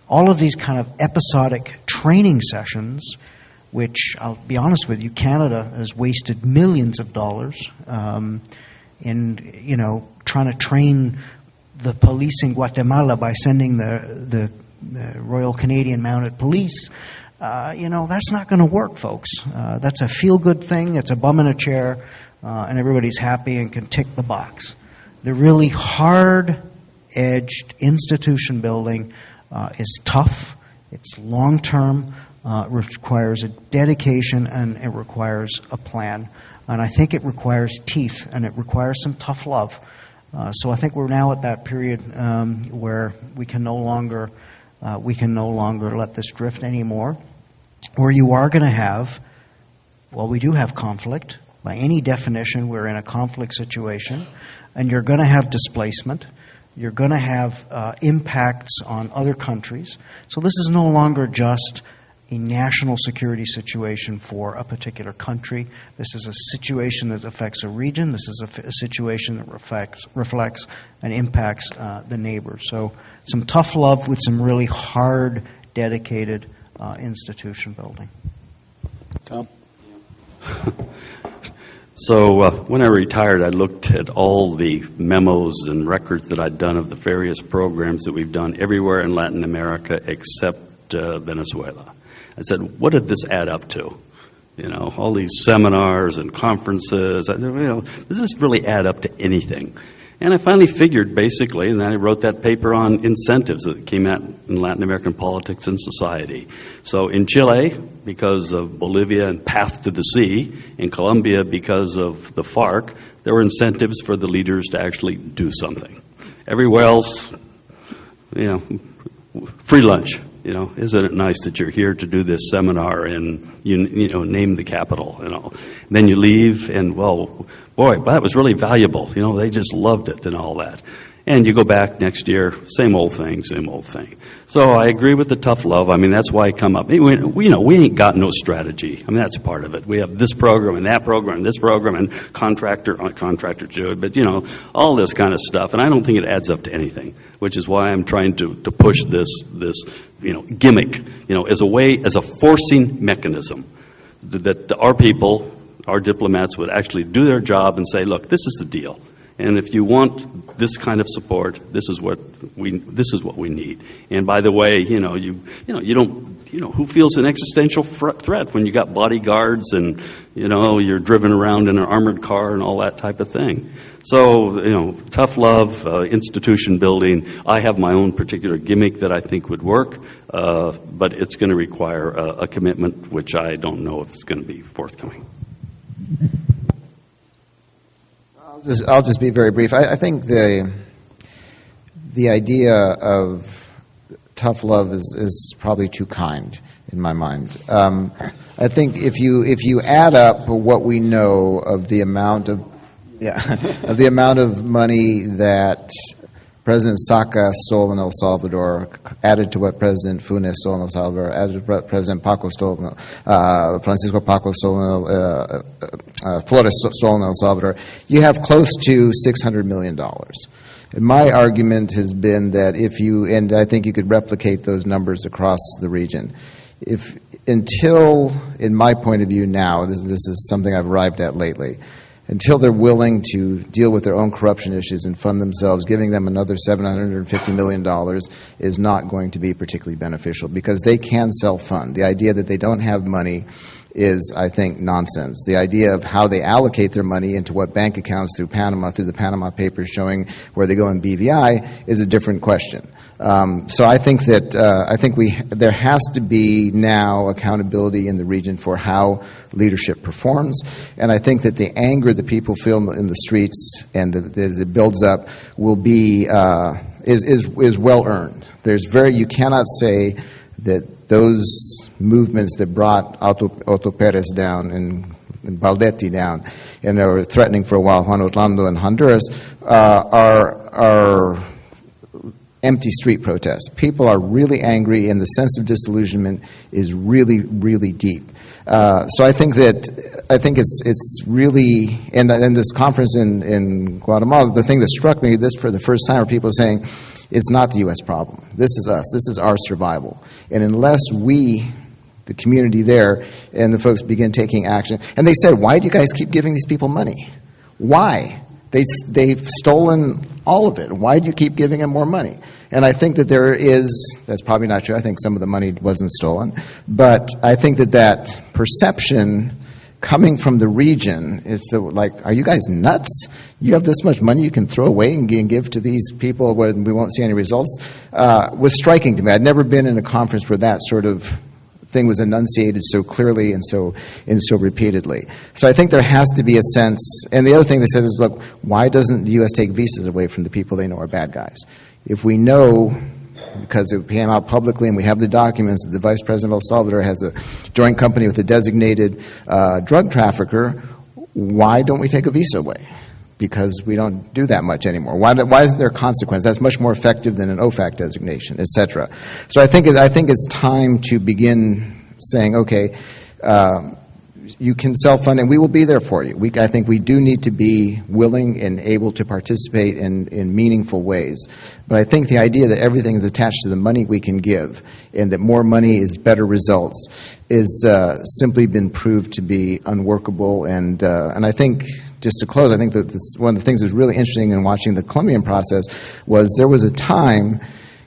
S4: All of these kind of episodic training sessions, which I'll be honest with you, Canada has wasted millions of dollars in trying to train the police in Guatemala by sending the Royal Canadian Mounted Police. That's not going to work, folks. That's a feel-good thing. It's a bum in a chair, and everybody's happy and can tick the box. The really hard-edged institution building is tough. It's long-term. Requires a dedication, and it requires a plan. And I think it requires teeth, and it requires some tough love. So I think we're now at that period where we can no longer let this drift anymore. Where you are going to have, we do have conflict. By any definition, we're in a conflict situation, and you're going to have displacement. You're going to have impacts on other countries. So this is no longer just a national security situation for a particular country. This is a situation that affects a region. This is a situation that reflects and impacts the neighbors. So some tough love with some really hard, dedicated institution building.
S1: Tom?
S3: So when I retired, I looked at all the memos and records that I'd done of the various programs that we've done everywhere in Latin America except Venezuela. I said, what did this add up to? All these seminars and conferences, does this really add up to anything? And I finally figured, basically, and then I wrote that paper on incentives that came out in Latin American politics and society. So in Chile, because of Bolivia and Path to the Sea, in Colombia, because of the FARC, there were incentives for the leaders to actually do something. Everywhere else, free lunch. isn't it nice that you're here to do this seminar and you name the capital and all. And then you leave and, well, boy, that was really valuable. They just loved it and all that. And you go back next year, same old thing, same old thing. So I agree with the tough love. I mean, that's why I come up. We ain't got no strategy. I mean, that's part of it. We have this program and that program and this program and contractor do it. But, all this kind of stuff. And I don't think it adds up to anything, which is why I'm trying to push this gimmick, as a forcing mechanism that our people, our diplomats would actually do their job and say, look, this is the deal. And if you want this kind of support, this is what we need. And by the way, you don't, who feels an existential threat when you got bodyguards and you're driven around in an armored car and all that type of thing. So tough love, institution building. I have my own particular gimmick that I think would work, but it's going to require a commitment, which I don't know if it's going to be forthcoming.
S2: I'll just be very brief. I think the idea of tough love is probably too kind in my mind. I think if you add up what we know of the amount of money that President Saca stole in El Salvador, added to what President Funes stole in El Salvador, added to what President Francisco Paco Flores stole in El Salvador, you have close to $600 million. And my argument has been that and I think you could replicate those numbers across the region. Until, in my point of view now, this is something I've arrived at lately, until they're willing to deal with their own corruption issues and fund themselves, giving them another $750 million is not going to be particularly beneficial because they can self-fund. The idea that they don't have money is, I think, nonsense. The idea of how they allocate their money into what bank accounts through the Panama Papers showing where they go in BVI is a different question. So I think that there has to be now accountability in the region for how leadership performs, and I think that the anger that people feel in the streets and as it builds up will be is well earned. You cannot say that those movements that brought Otto Perez down and Baldetti down and are threatening for a while Juan Orlando in Honduras are empty street protests. People are really angry, and the sense of disillusionment is really, really deep. So I think it's really, and in this conference in Guatemala, the thing that struck me this for the first time are people saying, it's not the U.S. problem. This is us. This is our survival. And unless we, the community there, and the folks begin taking action, and they said, why do you guys keep giving these people money? Why? They've stolen all of it. Why do you keep giving them more money? And I think that that's probably not true. I think some of the money wasn't stolen. But I think that perception coming from the region is are you guys nuts? You have this much money you can throw away and give to these people where we won't see any results, was striking to me. I'd never been in a conference where that sort of thing was enunciated so clearly and so repeatedly. So I think there has to be a sense, and the other thing they said is, look, why doesn't the U.S. take visas away from the people they know are bad guys? If we know, because it came out publicly and we have the documents, that the Vice President of El Salvador has a joint company with a designated drug trafficker, why don't we take a visa away? Because we don't do that much anymore. Why isn't there a consequence? That's much more effective than an OFAC designation, et cetera. So I think it's time to begin saying, okay, you can self-fund, and we will be there for you. I think we do need to be willing and able to participate in meaningful ways. But I think the idea that everything is attached to the money we can give and that more money is better results is simply been proved to be unworkable. And I think, just to close, I think that one of the things that was really interesting in watching the Colombian process was there was a time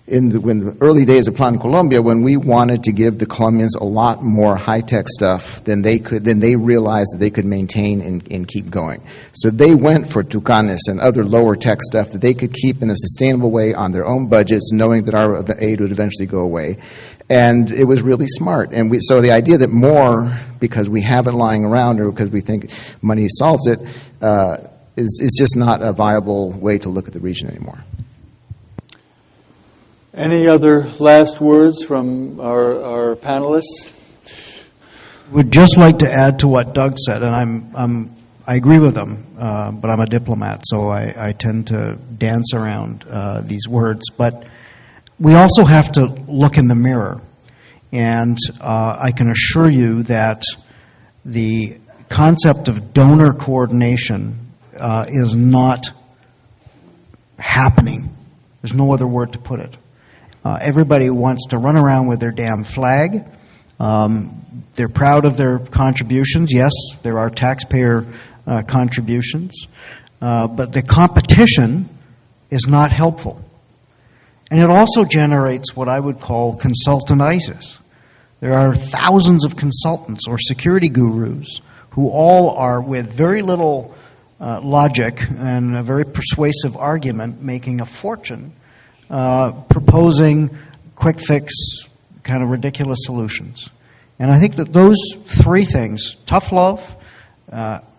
S2: in the early days of Plan Colombia when we wanted to give the Colombians a lot more high-tech stuff than they realized that they could maintain and keep going. So they went for Tucanes and other lower-tech stuff that they could keep in a sustainable way on their own budgets, knowing that our aid would eventually go away. And it was really smart. And so the idea that more, because we have it lying around or because we think money solves it, is just not a viable way to look at the region anymore.
S1: Any other last words from our panelists?
S4: Would just like to add to what Doug said, and I agree with him, but I'm a diplomat, so I tend to dance around these words. But we also have to look in the mirror, and I can assure you that the concept of donor coordination is not happening. There's no other word to put it. Everybody wants to run around with their damn flag. They're proud of their contributions. Yes, there are taxpayer contributions. But the competition is not helpful. And it also generates what I would call consultantitis. There are thousands of consultants or security gurus who all are, with very little logic and a very persuasive argument, making a fortune proposing quick fix, kind of ridiculous solutions. And I think that those three things, tough love,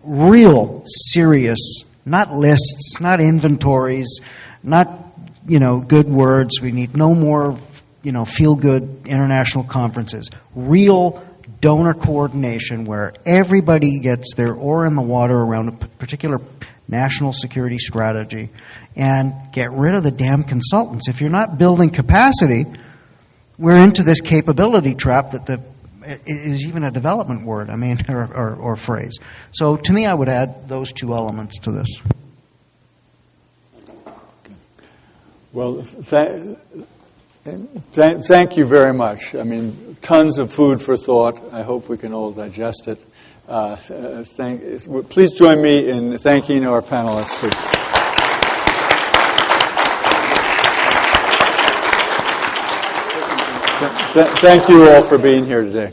S4: real serious, not lists, not inventories, not, good words. We need no more, feel-good international conferences. Real donor coordination where everybody gets their oar in the water around a particular national security strategy, and get rid of the damn consultants. If you're not building capacity, we're into this capability trap that is even a development word, or phrase. So to me, I would add those two elements to this.
S1: Well, thank you very much. Tons of food for thought. I hope we can all digest it. Please join me in thanking our panelists. Thank you all for being here today.